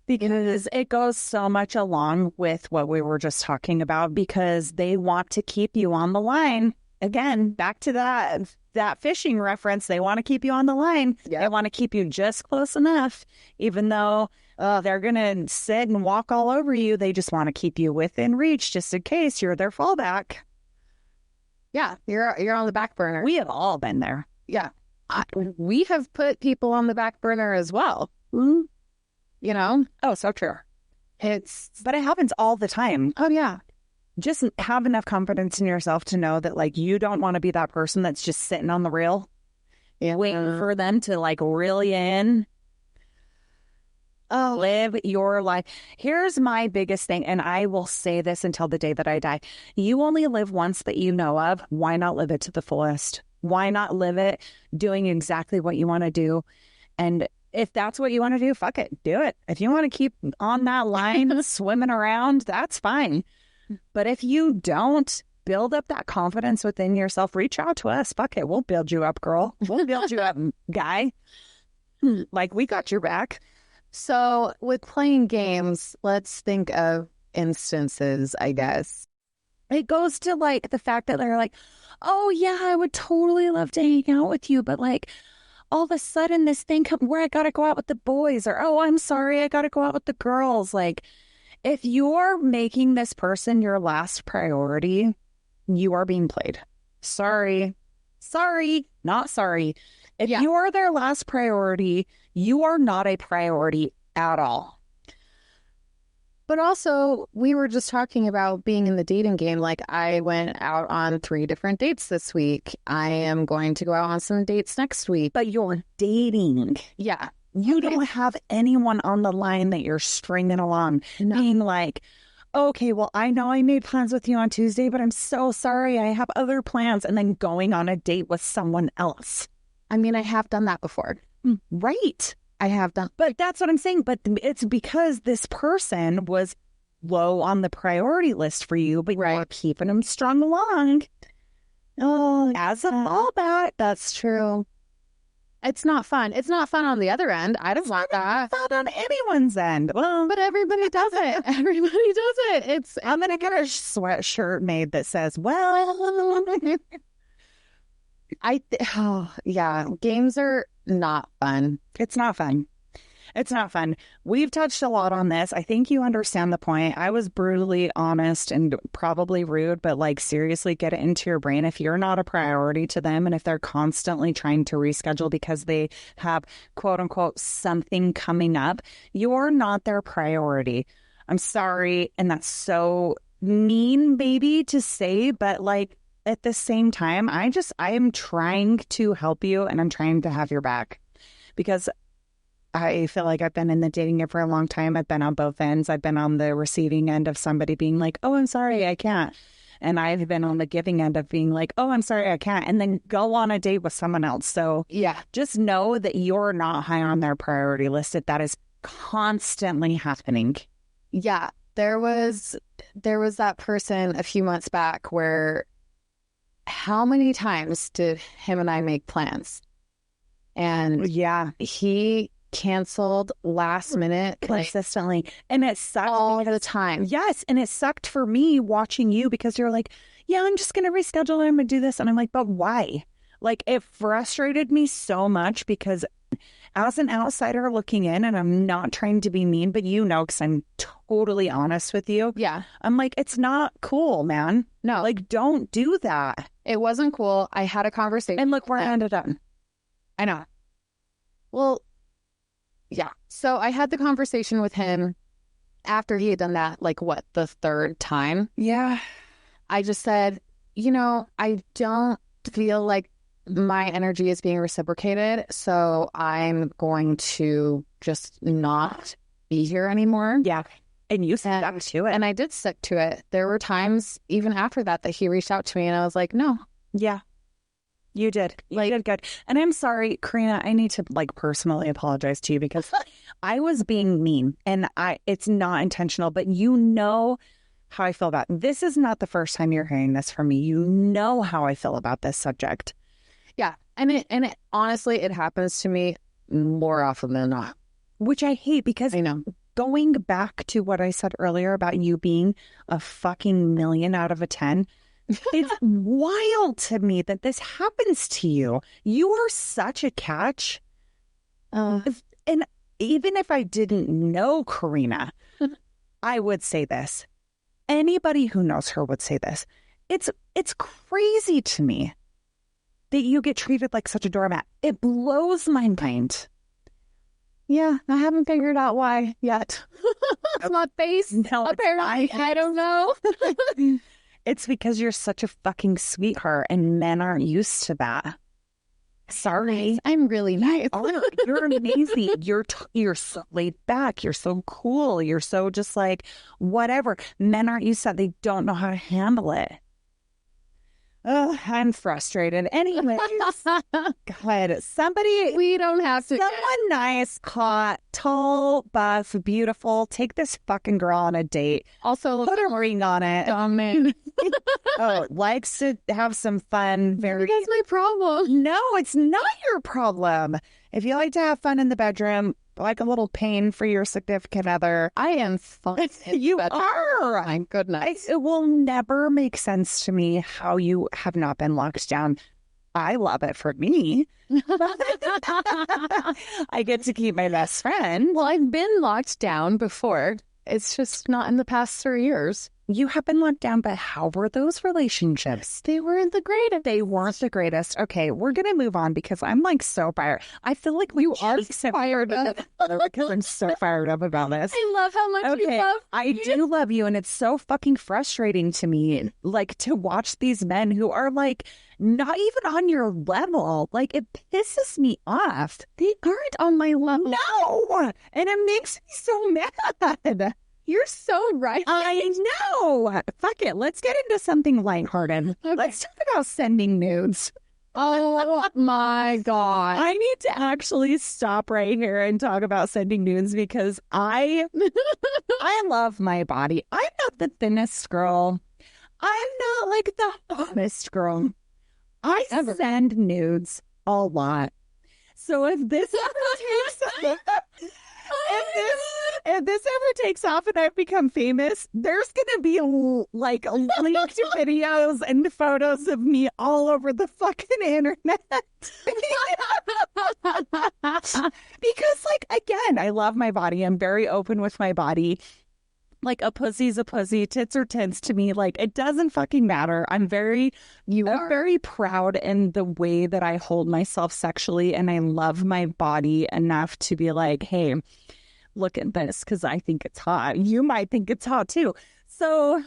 Speaker 2: Because it goes so much along with what we were just talking about, because they want to keep you on the line. Again, back to that fishing reference. They want to keep you on the line. Yep. They want to keep you just close enough, even though they're going to sit and walk all over you. They just want to keep you within reach just in case you're their fallback.
Speaker 3: Yeah, you're on the back burner.
Speaker 2: We have all been there.
Speaker 3: Yeah. We have put people on the back burner as well.
Speaker 2: Mm-hmm.
Speaker 3: You know?
Speaker 2: Oh, so true. But it happens all the time.
Speaker 3: Oh, yeah.
Speaker 2: Just have enough confidence in yourself to know that, like, you don't want to be that person that's just sitting on the reel, waiting for them to, like, reel you in. Oh, live your life. Here's my biggest thing, and I will say this until the day that I die. You only live once that you know of. Why not live it to the fullest? Why not live it doing exactly what you want to do? And if that's what you want to do, fuck it. Do it. If you want to keep on that line swimming around, that's fine. But if you don't, build up that confidence within yourself. Reach out to us. Fuck it. We'll build you up, girl. We'll build you up, guy. Like, we got your back.
Speaker 3: So with playing games, let's think of instances, I guess.
Speaker 2: It goes to, like, the fact that they're like, oh, yeah, I would totally love to hang out with you. But, like, all of a sudden this thing comes where I got to go out with the boys, or, oh, I'm sorry, I got to go out with the girls. Like, if you're making this person your last priority, you are being played. Sorry, not sorry. If you are their last priority, you are not a priority at all.
Speaker 3: But also, we were just talking about being in the dating game. Like, I went out on 3 different dates this week. I am going to go out on some dates next week.
Speaker 2: But you're dating.
Speaker 3: Yeah.
Speaker 2: You don't have anyone on the line that you're stringing along,
Speaker 3: No.
Speaker 2: being like, okay, well, I know I made plans with you on Tuesday, but I'm so sorry. I have other plans. And then going on a date with someone else.
Speaker 3: I mean, I have done that before.
Speaker 2: Right.
Speaker 3: I have done.
Speaker 2: But that's what I'm saying. But it's because this person was low on the priority list for you, but you're keeping them strung along. Oh, as a fallback.
Speaker 3: That's true. It's not fun. It's not fun on the other end. I don't want that.
Speaker 2: Not on anyone's end. Well,
Speaker 3: But everybody does it. Everybody does it.
Speaker 2: I'm going to get a sweatshirt made that says, well,
Speaker 3: yeah, games are not fun.
Speaker 2: it's not fun. It's not fun. We've touched a lot on this. I think you understand the point. I was brutally honest and probably rude, but like seriously, get it into your brain. If you're not a priority to them and if they're constantly trying to reschedule because they have quote unquote something coming up, you're not their priority. I'm sorry. And that's so mean, baby, to say, but like at the same time, I am trying to help you and I'm trying to have your back because I feel like I've been in the dating game for a long time. I've been on both ends. I've been on the receiving end of somebody being like, oh, I'm sorry, I can't. And I've been on the giving end of being like, oh, I'm sorry, I can't. And then go on a date with someone else. So
Speaker 3: Yeah.
Speaker 2: just know that you're not high on their priority list. That is constantly happening.
Speaker 3: Yeah. There was that person a few months back where how many times did him and I make plans? And
Speaker 2: Yeah.
Speaker 3: he canceled last minute
Speaker 2: Consistently. And it sucks
Speaker 3: all
Speaker 2: because
Speaker 3: the time.
Speaker 2: yes. And it sucked for me watching you because you're like, yeah, I'm just going to reschedule. I'm going to do this. And I'm like, but why? Like, it frustrated me so much because as an outsider looking in, and I'm not trying to be mean, but you know, because I'm totally honest with you.
Speaker 3: Yeah.
Speaker 2: I'm like, it's not cool, man.
Speaker 3: No,
Speaker 2: Like, don't do that.
Speaker 3: it wasn't cool. I had a conversation.
Speaker 2: And look where I ended up.
Speaker 3: I know. Well, yeah. So I had the conversation with him after he had done that, like, what, the 3rd time?
Speaker 2: Yeah.
Speaker 3: I just said, you know, I don't feel like my energy is being reciprocated. So I'm going to just not be here anymore.
Speaker 2: Yeah. And you stuck to it.
Speaker 3: And I did stick to it. There were times even after that he reached out to me and I was like, no.
Speaker 2: Yeah. You did. You did good. And I'm sorry, Karina, I need to like personally apologize to you because I was being mean and it's not intentional, but you know how I feel about it. This is not the first time you're hearing this from me. You know how I feel about this subject.
Speaker 3: Yeah. And it honestly, it happens to me more often than not.
Speaker 2: Which I hate because
Speaker 3: I know.
Speaker 2: going back to what I said earlier about you being a fucking million out of a 10, it's wild to me that this happens to you. You are such a catch. And even if I didn't know Karina, I would say this. Anybody who knows her would say this. It's crazy to me that you get treated like such a doormat. It blows my mind.
Speaker 3: Yeah, I haven't figured out why yet. It's not face.
Speaker 2: No,
Speaker 3: apparently. I don't know.
Speaker 2: It's because you're such a fucking sweetheart and men aren't used to that. Sorry.
Speaker 3: I'm really nice.
Speaker 2: Oh, you're amazing. You're so laid back. You're so cool. You're so just like whatever. Men aren't used to that. They don't know how to handle it. Oh, I'm frustrated. Anyways, God, somebody,
Speaker 3: We don't have to.
Speaker 2: someone nice, hot, tall, buff, beautiful. Take this fucking girl on a date.
Speaker 3: Also,
Speaker 2: Put a ring on it.
Speaker 3: dominant.
Speaker 2: Oh, likes to have some fun. Very.
Speaker 3: That's my problem.
Speaker 2: No, it's not your problem. If you like to have fun in the bedroom, like a little pain for your significant other,
Speaker 3: I am fun.
Speaker 2: you are.
Speaker 3: My goodness.
Speaker 2: It will never make sense to me how you have not been locked down. I love it for me. I get to keep my best friend.
Speaker 3: Well, I've been locked down before. It's just not in the past 3 years.
Speaker 2: you have been let down, but how were those relationships?
Speaker 3: They weren't the greatest.
Speaker 2: They weren't the greatest. Okay, we're going to move on because I'm like so fired. I feel like
Speaker 3: You are fired up.
Speaker 2: because I'm so fired up about this.
Speaker 3: I love how much you
Speaker 2: Okay,
Speaker 3: love
Speaker 2: I do love you, and it's so fucking frustrating to me, like, to watch these men who are like not even on your level. Like, it pisses me off.
Speaker 3: They aren't on my level.
Speaker 2: No, and it makes me so mad.
Speaker 3: You're so right.
Speaker 2: I know. Fuck it. Let's get into something lighthearted.
Speaker 3: Okay.
Speaker 2: Let's talk about sending nudes.
Speaker 3: Oh my God.
Speaker 2: I need to actually stop right here and talk about sending nudes because I love my body. I'm not the thinnest girl. I'm not like the hottest girl. I send nudes a lot. So if this if this ever takes off and I become famous, there's gonna be like linked videos and photos of me all over the fucking internet. Because, like, again, I love my body. I'm very open with my body. Like, a pussy's a pussy, tits are tits to me. Like, it doesn't fucking matter. I'm very proud in the way that I hold myself sexually, and I love my body enough to be like, hey, look at this because I think it's hot. You might think it's hot too. So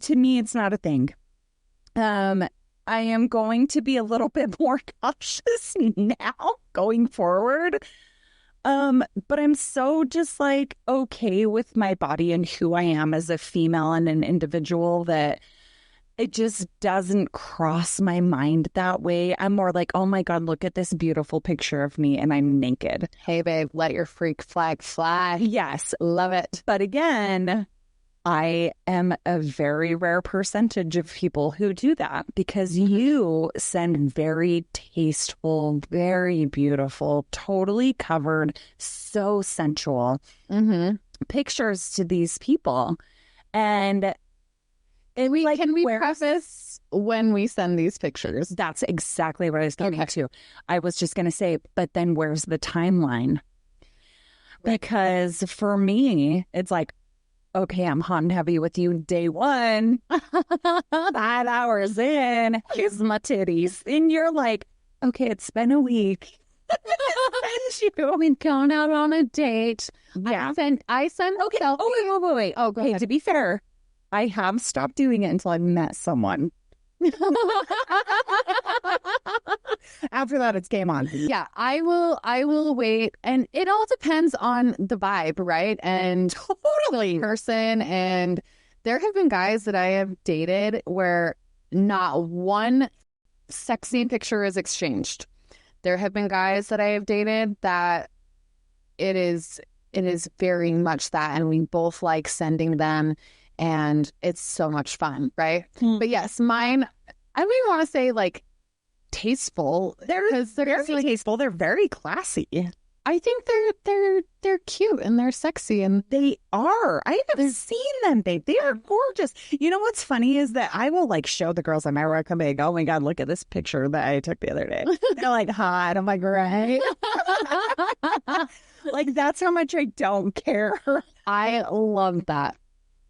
Speaker 2: to me, it's not a thing. I am going to be a little bit more cautious now going forward. But I'm so just like okay with my body and who I am as a female and an individual that it just doesn't cross my mind that way. I'm more like, oh my God, look at this beautiful picture of me and I'm naked.
Speaker 3: Hey, babe, let your freak flag fly.
Speaker 2: Yes.
Speaker 3: Love it.
Speaker 2: But again, I am a very rare percentage of people who do that because you send very tasteful, very beautiful, totally covered, so sensual pictures to these people. And
Speaker 3: can we preface when we send these pictures?
Speaker 2: That's exactly what I was getting to. I was just going to say, but then where's the timeline? Because for me, it's like, okay, I'm hot and heavy with you day one. 5 hours in, here's my titties. And you're like, okay, it's been a week.
Speaker 3: We've gone out on a date.
Speaker 2: Yeah.
Speaker 3: I sent
Speaker 2: Okay.
Speaker 3: selfies.
Speaker 2: Oh, wait.
Speaker 3: Oh, go ahead.
Speaker 2: To be fair, I have stopped doing it until I met someone. After that, it's game on.
Speaker 3: Yeah, I will wait. And it all depends on the vibe, right? And
Speaker 2: Totally.
Speaker 3: person. And there have been guys that I have dated where not one sexy picture is exchanged. There have been guys that I have dated that it is very much that, and we both like sending them, and it's so much fun, right? But yes, mine, I don't even want to say like tasteful.
Speaker 2: They're very tasteful. They're very classy.
Speaker 3: I think they're cute and they're sexy, and
Speaker 2: They are. I have seen them, babe. They are gorgeous. You know what's funny is that I will like show the girls on my work. I'm like, oh my God, look at this picture that I took the other day. They're like, hot. I'm like, right. Like, that's how much I don't care.
Speaker 3: I love that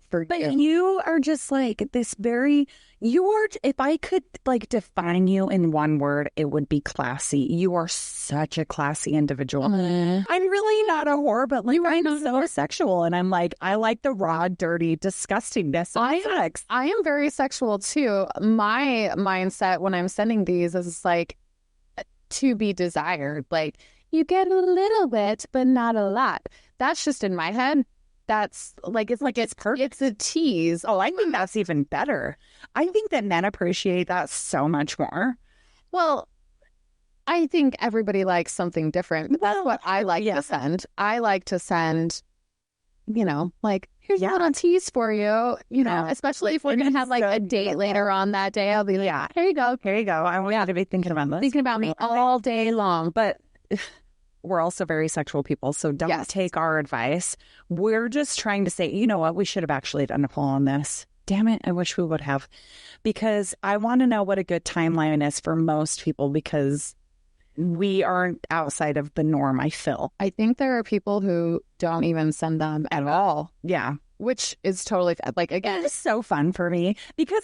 Speaker 3: for
Speaker 2: But
Speaker 3: you.
Speaker 2: you are just like this if I could like define you in one word, it would be classy. You are such a classy individual. I'm really not a whore, but like I'm so sexual, and I'm like, I like the raw, dirty disgustingness of sex.
Speaker 3: I am very sexual too. My mindset when I'm sending these is like to be desired. Like, you get a little bit, but not a lot. That's just in my head. That's like, it's
Speaker 2: perfect.
Speaker 3: It's a tease.
Speaker 2: Oh, I think that's even better. I think that men appreciate that so much more.
Speaker 3: Well, I think everybody likes something different. But that's what I like to send. I like to send, like, here's a little tease for you, especially if we're going to have like a date later on that day. I'll be like, here you go.
Speaker 2: Here you go. I want you to be thinking about this.
Speaker 3: Thinking about me all day long.
Speaker 2: But we're also very sexual people, so don't take our advice. We're just trying to say, you know what? We should have actually done a poll on this. Damn it. I wish we would have. Because I want to know what a good timeline is for most people, because we aren't outside of the norm, I feel.
Speaker 3: I think there are people who don't even send them at all.
Speaker 2: Yeah.
Speaker 3: which is totally like, again,
Speaker 2: It's so fun for me because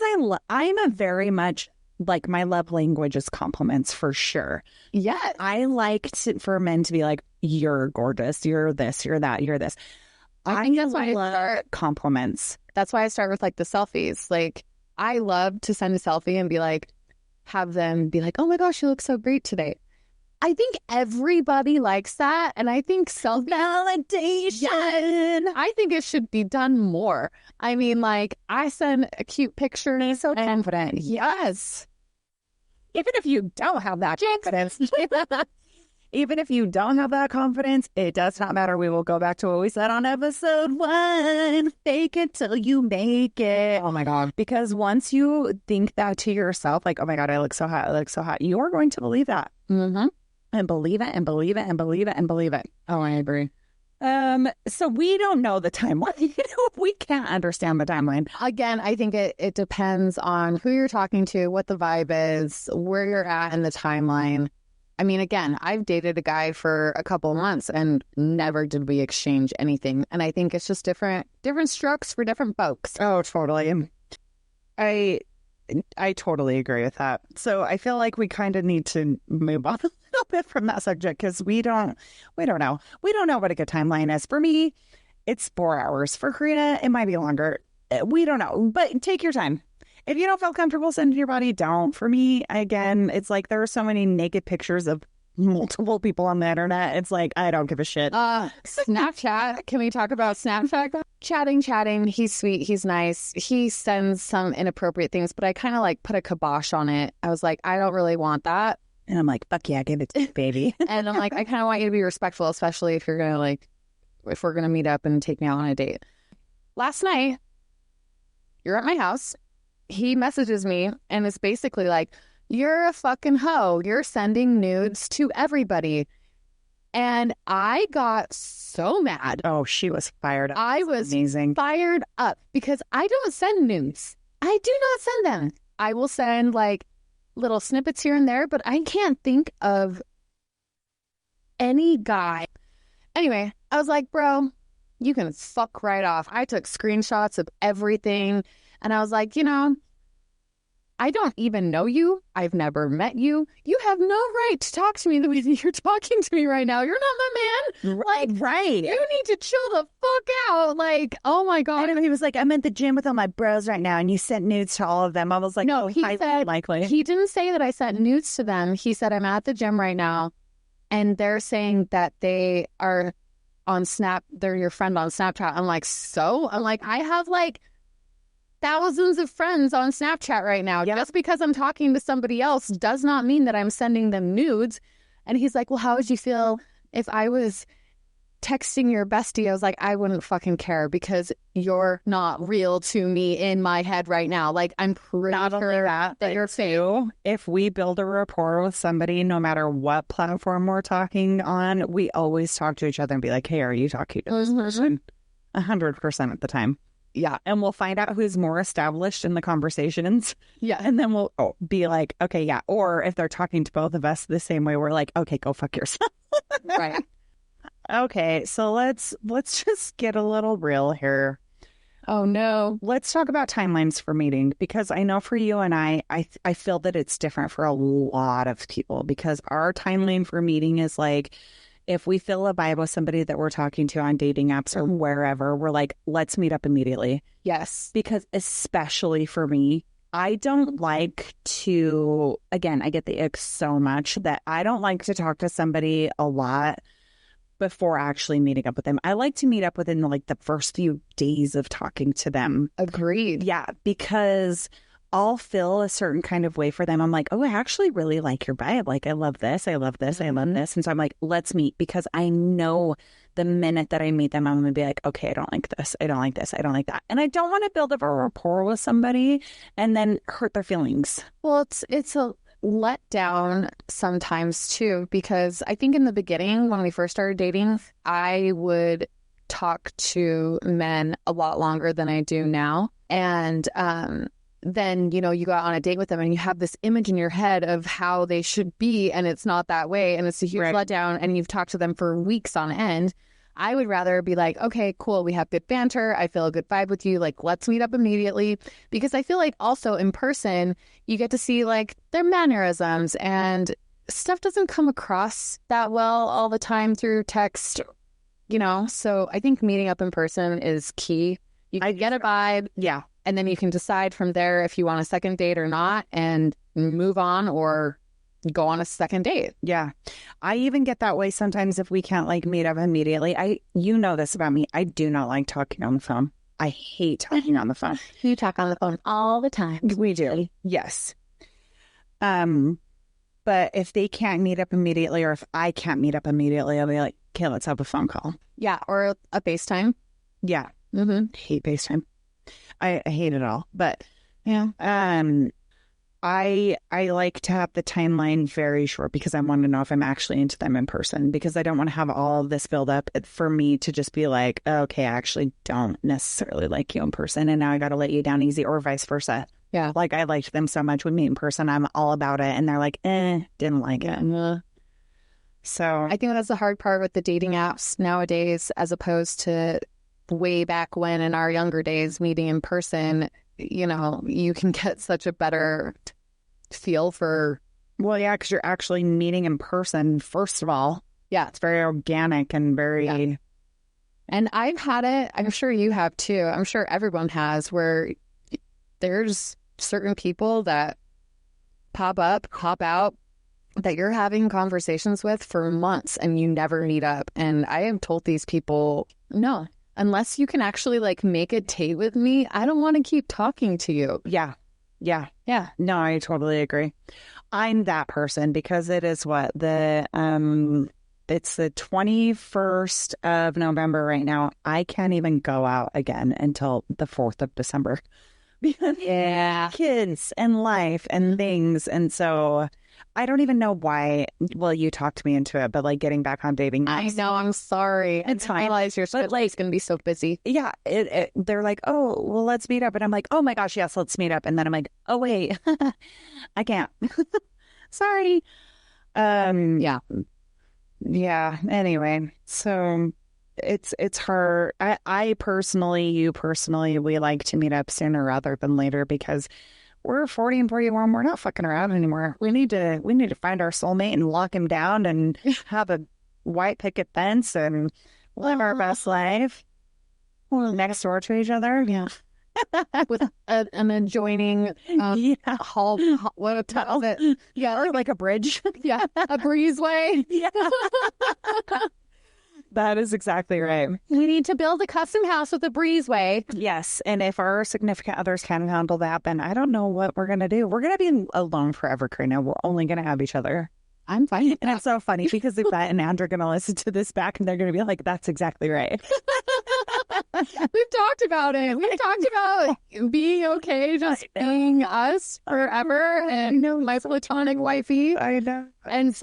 Speaker 2: I'm a very much like my love language is compliments for sure.
Speaker 3: yes.
Speaker 2: I like for men to be like, you're gorgeous, you're this, you're that, you're this.
Speaker 3: I think that's why I
Speaker 2: love
Speaker 3: start.
Speaker 2: compliments.
Speaker 3: That's why I start with like the selfies. Like, I love to send a selfie and be like, have them be like, oh my gosh, you look so great today. I think everybody likes that. And I think
Speaker 2: Validation.
Speaker 3: yes, I think it should be done more. I mean, like, I send a cute picture.
Speaker 2: So confident.
Speaker 3: Yes.
Speaker 2: Even if you don't have that confidence. Even if you don't have that confidence, it does not matter. We will go back to what we said on episode 1. Fake it till you make it.
Speaker 3: Oh my God.
Speaker 2: Because once you think that to yourself, like, oh my God, I look so hot, I look so hot, you are going to believe that.
Speaker 3: Mm-hmm.
Speaker 2: And believe it and believe it and believe it and believe it.
Speaker 3: Oh, I agree.
Speaker 2: So we don't know the timeline. We can't understand the timeline.
Speaker 3: Again, I think it depends on who you're talking to, what the vibe is, where you're at in the timeline. I mean, again, I've dated a guy for a couple of months and never did we exchange anything. And I think it's just different strokes for different folks.
Speaker 2: Oh, totally. I totally agree with that. So I feel like we kind of need to move on a little bit from that subject because we don't know. We don't know what a good timeline is. For me, it's 4 hours. For Karina, it might be longer. We don't know, but take your time. If you don't feel comfortable sending your body, don't. For me, again, it's like there are so many naked pictures of multiple people on the internet. It's like, I don't give a shit.
Speaker 3: Snapchat. Can we talk about Snapchat? Chatting. He's sweet. He's nice. He sends some inappropriate things, but I kind of like put a kibosh on it. I was like, I don't really want that.
Speaker 2: And I'm like, fuck yeah, give it to me, baby.
Speaker 3: And I'm like, I kind of want you to be respectful, especially if you're going to like, if we're going to meet up and take me out on a date. Last night, you're at my house. He messages me and it's basically like, you're a fucking hoe. You're sending nudes to everybody. And I got so mad.
Speaker 2: Oh, she was fired up.
Speaker 3: I was
Speaker 2: amazing.
Speaker 3: fired up because I don't send nudes. I do not send them. I will send like little snippets here and there, but I can't think of any guy. Anyway, I was like, bro, you can fuck right off. I took screenshots of everything. And I was like, you know, I don't even know you. I've never met you. You have no right to talk to me the way that you're talking to me right now. You're not my man. Like,
Speaker 2: right.
Speaker 3: you need to chill the fuck out. Like, oh my God.
Speaker 2: He was like, I'm at the gym with all my bros right now, and you sent nudes to all of them. I was like,
Speaker 3: no, he said,
Speaker 2: likely.
Speaker 3: He didn't say that I sent nudes to them. He said, I'm at the gym right now, and they're saying that they are on Snap. They're your friend on Snapchat. I'm like, so? I'm like, I have like thousands of friends on Snapchat right now.
Speaker 2: Yep.
Speaker 3: Just because I'm talking to somebody else does not mean that I'm sending them nudes. And he's like, well, how would you feel if I was texting your bestie? I was like, I wouldn't fucking care because you're not real to me in my head right now. Like, I'm pretty sure that you're fake.
Speaker 2: If we build a rapport with somebody, no matter what platform we're talking on, we always talk to each other and be like, hey, are you talking to this person? 100% of the time.
Speaker 3: Yeah.
Speaker 2: And we'll find out who's more established in the conversations.
Speaker 3: Yeah.
Speaker 2: And then we'll be like, okay, yeah. Or if they're talking to both of us the same way, we're like, okay, go fuck yourself.
Speaker 3: Right.
Speaker 2: Okay, so let's just get a little real here.
Speaker 3: Oh, no.
Speaker 2: Let's talk about timelines for meeting, because I know for you and I feel that it's different for a lot of people, because our timeline for meeting is like, if we feel a vibe with somebody that we're talking to on dating apps or wherever, we're like, let's meet up immediately.
Speaker 3: Yes.
Speaker 2: Because especially for me, I don't like to, again, I get the ick so much that I don't like to talk to somebody a lot before actually meeting up with them. I like to meet up within like the first few days of talking to them.
Speaker 3: Agreed.
Speaker 2: Yeah, because I'll feel a certain kind of way for them. I'm like, oh, I actually really like your vibe. Like, I love this. I love this. I love this. And so I'm like, let's meet, because I know the minute that I meet them, I'm going to be like, okay, I don't like this. I don't like this. I don't like that. And I don't want to build up a rapport with somebody and then hurt their feelings.
Speaker 3: Well, it's a letdown sometimes too, because I think in the beginning when we first started dating, I would talk to men a lot longer than I do now. And then, you know, you go out on a date with them and you have this image in your head of how they should be, and it's not that way. And it's a huge letdown, and you've talked to them for weeks on end. I would rather be like, okay, cool, we have good banter. I feel a good vibe with you. Like, let's meet up immediately. Because I feel like also in person, you get to see like their mannerisms and stuff doesn't come across that well all the time through text, you know? So I think meeting up in person is key. You can get a vibe.
Speaker 2: Yeah.
Speaker 3: And then you can decide from there if you want a second date or not and move on or go on a second date.
Speaker 2: Yeah. I even get that way sometimes if we can't like meet up immediately. You know this about me. I do not like talking on the phone. I hate talking on the phone.
Speaker 3: You talk on the phone all the time.
Speaker 2: We do. Yes. But if they can't meet up immediately, or if I can't meet up immediately, I'll be like, okay, let's have a phone call.
Speaker 3: Yeah. Or a FaceTime.
Speaker 2: Yeah.
Speaker 3: Mm-hmm.
Speaker 2: Hate FaceTime. I hate it all. But
Speaker 3: Yeah.
Speaker 2: I like to have the timeline very short because I want to know if I'm actually into them in person, because I don't want to have all of this build up for me to just be like, okay, I actually don't necessarily like you in person and now I got to let you down easy, or vice versa.
Speaker 3: Yeah.
Speaker 2: Like I liked them so much, we meet in person, I'm all about it, and they're like, didn't like it.
Speaker 3: Yeah.
Speaker 2: So
Speaker 3: I think that's the hard part with the dating apps nowadays, as opposed to way back when in our younger days, meeting in person. You know, you can get such a better feel for.
Speaker 2: Well, yeah, because you're actually meeting in person, first of all.
Speaker 3: Yeah.
Speaker 2: It's very organic and very.
Speaker 3: Yeah. And I've had it, I'm sure you have too. I'm sure everyone has, where there's certain people that pop up, pop out, that you're having conversations with for months and you never meet up. And I have told these people, no, unless you can actually like make a date with me, I don't want to keep talking to you.
Speaker 2: Yeah. Yeah.
Speaker 3: Yeah.
Speaker 2: No, I totally agree. I'm that person because it is it's the 21st of November right now. I can't even go out again until the 4th of December.
Speaker 3: Yeah.
Speaker 2: Kids and life and things. And so I don't even know why. Well, you talked me into it, but like getting back on dating
Speaker 3: I
Speaker 2: apps.
Speaker 3: know, I'm sorry.
Speaker 2: It's
Speaker 3: I
Speaker 2: fine.
Speaker 3: realize your schedule is going to be so busy.
Speaker 2: Yeah, they're like, oh, well, let's meet up. And I'm like, oh my gosh, yes, let's meet up. And then I'm like, oh, wait, I can't. Sorry.
Speaker 3: Yeah.
Speaker 2: Yeah. Anyway, so it's hard. I personally, you personally, we like to meet up sooner rather than later because we're 40 and 41. We're not fucking around anymore. We need to find our soulmate and lock him down and have a white picket fence and live our best life. Next door to each other.
Speaker 3: Yeah. With an adjoining hall. What is it? Yeah.
Speaker 2: Or like a bridge.
Speaker 3: Yeah. A breezeway.
Speaker 2: Yeah. That is exactly right.
Speaker 3: We need to build a custom house with a breezeway.
Speaker 2: Yes. And if our significant others can't handle that, then I don't know what we're going to do. We're going to be alone forever, Karina. We're only going to have each other.
Speaker 3: I'm fine.
Speaker 2: And it's so funny because Yvette and Andrew are going to listen to this back and they're going to be like, that's exactly right.
Speaker 3: We've talked about it. We've talked about being okay just being us forever and my platonic wifey.
Speaker 2: I know.
Speaker 3: And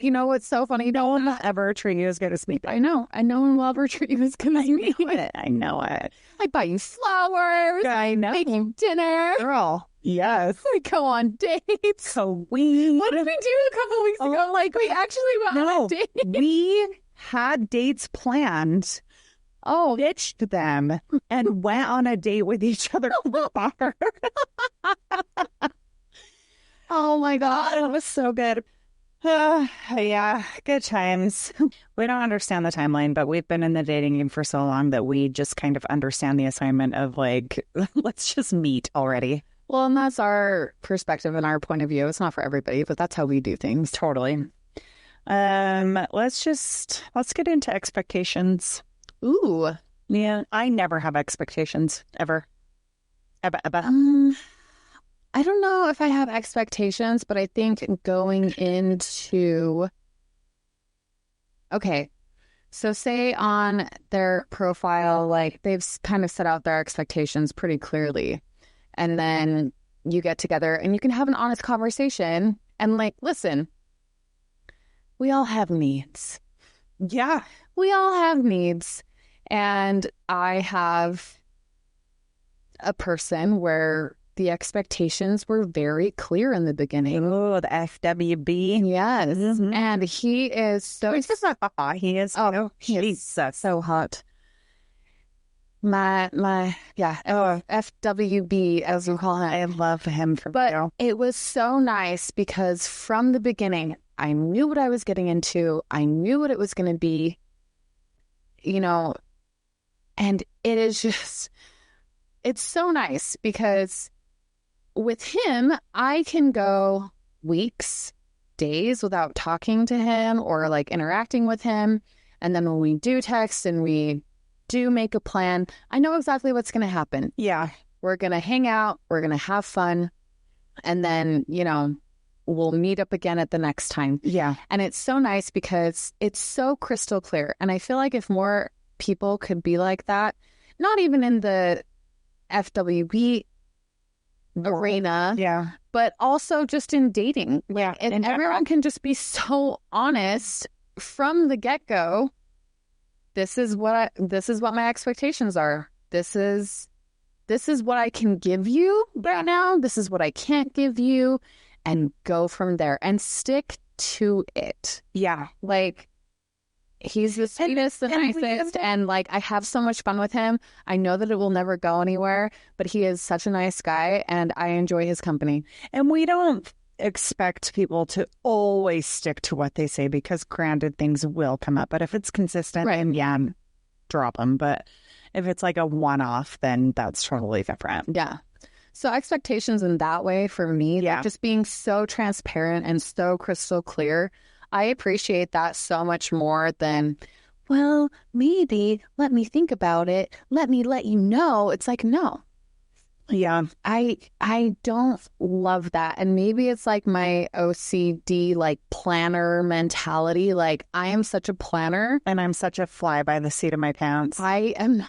Speaker 3: you know what's so funny?
Speaker 2: No one will ever treat you as good as me.
Speaker 3: I know. And no one will ever treat you as good as me.
Speaker 2: I know it.
Speaker 3: I buy you flowers.
Speaker 2: I know.
Speaker 3: Make you dinner.
Speaker 2: Girl. Yes.
Speaker 3: We go on dates.
Speaker 2: So we...
Speaker 3: What did we do a couple weeks ago? Like, we actually went on a date.
Speaker 2: We had dates planned.
Speaker 3: Oh,
Speaker 2: Ditched them and went on a date with each other at the bar.
Speaker 3: oh my God.
Speaker 2: It was so good. Yeah, good times. We don't understand the timeline, but we've been in the dating game for so long that we just kind of understand the assignment of like, let's just meet already.
Speaker 3: Well, and that's our perspective and our point of view. It's not for everybody, but that's how we do things.
Speaker 2: Totally. Let's get into expectations.
Speaker 3: Ooh.
Speaker 2: Yeah, I never have expectations ever. Ever.
Speaker 3: I don't know if I have expectations, but I think going into... Okay, so say on their profile, like they've kind of set out their expectations pretty clearly. And then you get together and you can have an honest conversation and like, listen, we all have needs.
Speaker 2: Yeah.
Speaker 3: We all have needs. And I have a person where the expectations were very clear in the beginning.
Speaker 2: Oh, the FWB.
Speaker 3: Yes.
Speaker 2: Mhm.
Speaker 3: And he is so
Speaker 2: He is.
Speaker 3: Oh, he is
Speaker 2: Jesus.
Speaker 3: so hot. My FWB, as we call
Speaker 2: I
Speaker 3: him.
Speaker 2: love him for
Speaker 3: But
Speaker 2: real.
Speaker 3: it was so nice because from the beginning, I knew what I was getting into. I knew what it was going to be, and it is just, it's so nice because with him, I can go weeks, days without talking to him or like interacting with him. And then when we do text and we do make a plan, I know exactly what's going to happen.
Speaker 2: Yeah.
Speaker 3: We're going to hang out, we're going to have fun, and then, we'll meet up again at the next time.
Speaker 2: Yeah.
Speaker 3: And it's so nice because it's so crystal clear. And I feel like if more people could be like that, not even in the FWB arena,
Speaker 2: Yeah.
Speaker 3: but also just in dating.
Speaker 2: Yeah.
Speaker 3: And everyone can just be so honest from the get-go. This is what my expectations are. This is what I can give you right now. This is what I can't give you, and go from there and stick to it.
Speaker 2: Yeah.
Speaker 3: Like, he's the sweetest, the nicest, and like, I have so much fun with him. I know that it will never go anywhere, but he is such a nice guy and I enjoy his company.
Speaker 2: And we don't expect people to always stick to what they say because granted things will come up. But if it's consistent,
Speaker 3: Right.
Speaker 2: then yeah, drop them. But if it's like a one-off, then that's totally different.
Speaker 3: Yeah. So expectations in that way for me,
Speaker 2: Yeah.
Speaker 3: like just being so transparent and so crystal clear, I appreciate that so much more than, well, maybe, let me think about it. Let me let you know. It's like, no,
Speaker 2: Yeah.
Speaker 3: I don't love that. And maybe it's like my OCD, like planner mentality. Like, I am such a planner.
Speaker 2: And I'm such a fly by the seat of my pants.
Speaker 3: I am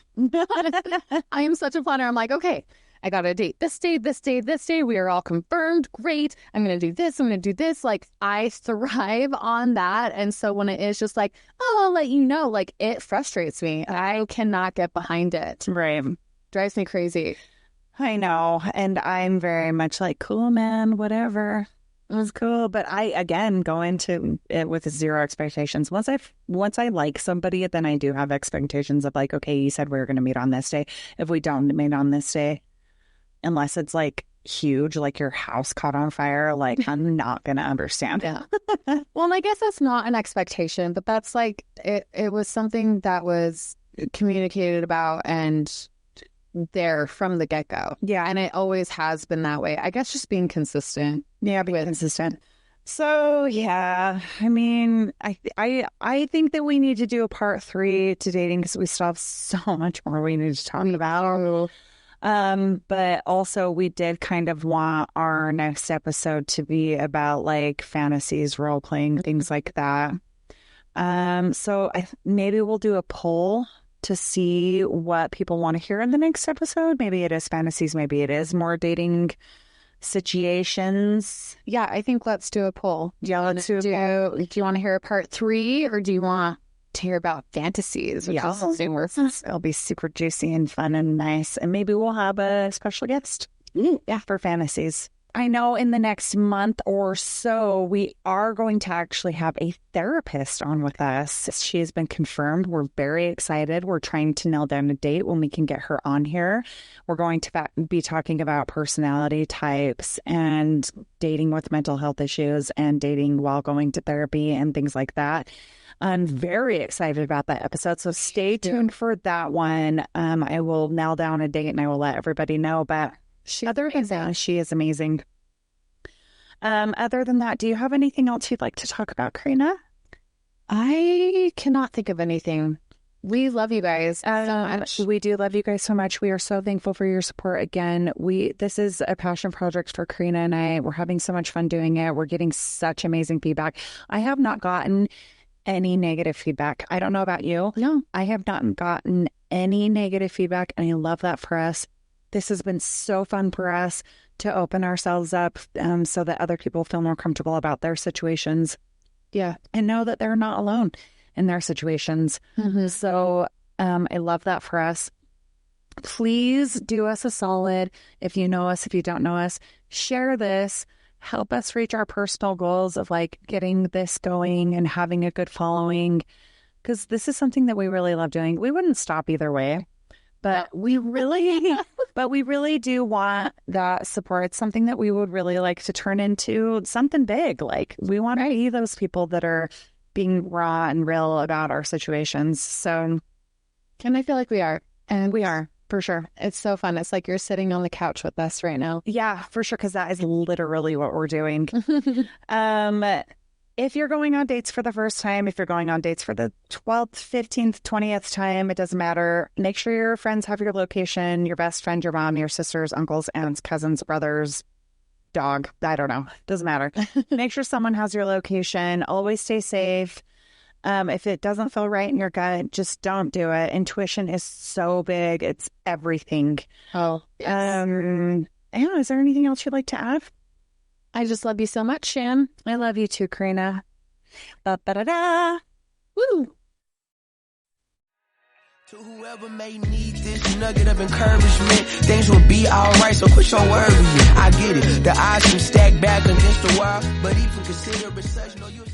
Speaker 3: I am such a planner. I'm like, okay, I got a date this day, this day, this day. We are all confirmed. Great. I'm going to do this. I'm going to do this. Like, I thrive on that. And so when it is just like, oh, I'll let you know, like, it frustrates me. I cannot get behind it.
Speaker 2: Right.
Speaker 3: Drives me crazy.
Speaker 2: I know. And I'm very much like, cool, man, whatever. It was cool. But I, again, go into it with zero expectations. Once I like somebody, then I do have expectations of like, okay, you said we were going to meet on this day. If we don't meet on this day, unless it's like huge, like your house caught on fire, like I'm not going to understand.
Speaker 3: Yeah. Well, and I guess that's not an expectation, but that's like, it was something that was communicated about and there from the get-go.
Speaker 2: Yeah.
Speaker 3: And it always has been that way. I guess just being consistent.
Speaker 2: Yeah, be consistent. So yeah, I mean, I think that we need to do a part 3 to dating because we still have so much more we need to talk about. But also we did kind of want our next episode to be about like fantasies, role playing, things like that. So maybe we'll do a poll to see what people want to hear in the next episode. Maybe it is fantasies, maybe it is more dating situations.
Speaker 3: Yeah, I think let's do a poll.
Speaker 2: Yeah, let's do a poll.
Speaker 3: Do you want to hear a part 3 or do you want to hear about fantasies? Which
Speaker 2: Yeah.
Speaker 3: is newer.
Speaker 2: It'll be super juicy and fun and nice. And maybe we'll have a special guest. Yeah, for fantasies. I know in the next month or so, we are going to actually have a therapist on with us. She has been confirmed. We're very excited. We're trying to nail down a date when we can get her on here. We're going to be talking about personality types and dating with mental health issues and dating while going to therapy and things like that. I'm very excited about that episode. So stay tuned for that one. I will nail down a date and I will let everybody know. But other than that, she is amazing. Other than that, do you have anything else you'd like to talk about, Karina?
Speaker 3: I cannot think of anything. We love you guys so much.
Speaker 2: We do love you guys so much. We are so thankful for your support. Again, this is a passion project for Karina and I. We're having so much fun doing it. We're getting such amazing feedback. I have not gotten any negative feedback. I don't know about you.
Speaker 3: No.
Speaker 2: I have not gotten any negative feedback, and I love that for us. This has been so fun for us to open ourselves up so that other people feel more comfortable about their situations.
Speaker 3: Yeah.
Speaker 2: And know that they're not alone in their situations.
Speaker 3: Mm-hmm.
Speaker 2: So I love that for us. please do us a solid. If you know us, if you don't know us, share this. Help us reach our personal goals of like getting this going and having a good following. Because this is something that we really love doing. We wouldn't stop either way, but we really do want that support. It's something that we would really like to turn into something big. Like we want to be those people that are being raw and real about our situations. So,
Speaker 3: and I feel like we are. And
Speaker 2: we are, for sure.
Speaker 3: It's so fun. It's like you're sitting on the couch with us right now.
Speaker 2: Yeah, for sure, because that is literally what we're doing. If you're going on dates for the first time, if you're going on dates for the 12th, 15th, 20th time, it doesn't matter. Make sure your friends have your location, your best friend, your mom, your sisters, uncles, aunts, cousins, brothers, dog. I don't know. Doesn't matter. Make sure someone has your location. Always stay safe. If it doesn't feel right in your gut, just don't do it. Intuition is so big. It's everything.
Speaker 3: Oh, yes.
Speaker 2: Yeah, is there anything else you'd like to add?
Speaker 3: I just love you so much, Shan.
Speaker 2: I love you too, Karina. Ba-ba-da-da.
Speaker 3: Woo!
Speaker 1: To whoever may need this nugget of encouragement, things will be alright, so quit your worrying. I get it, the odds can stack back against the wall, but even consider it such, no, you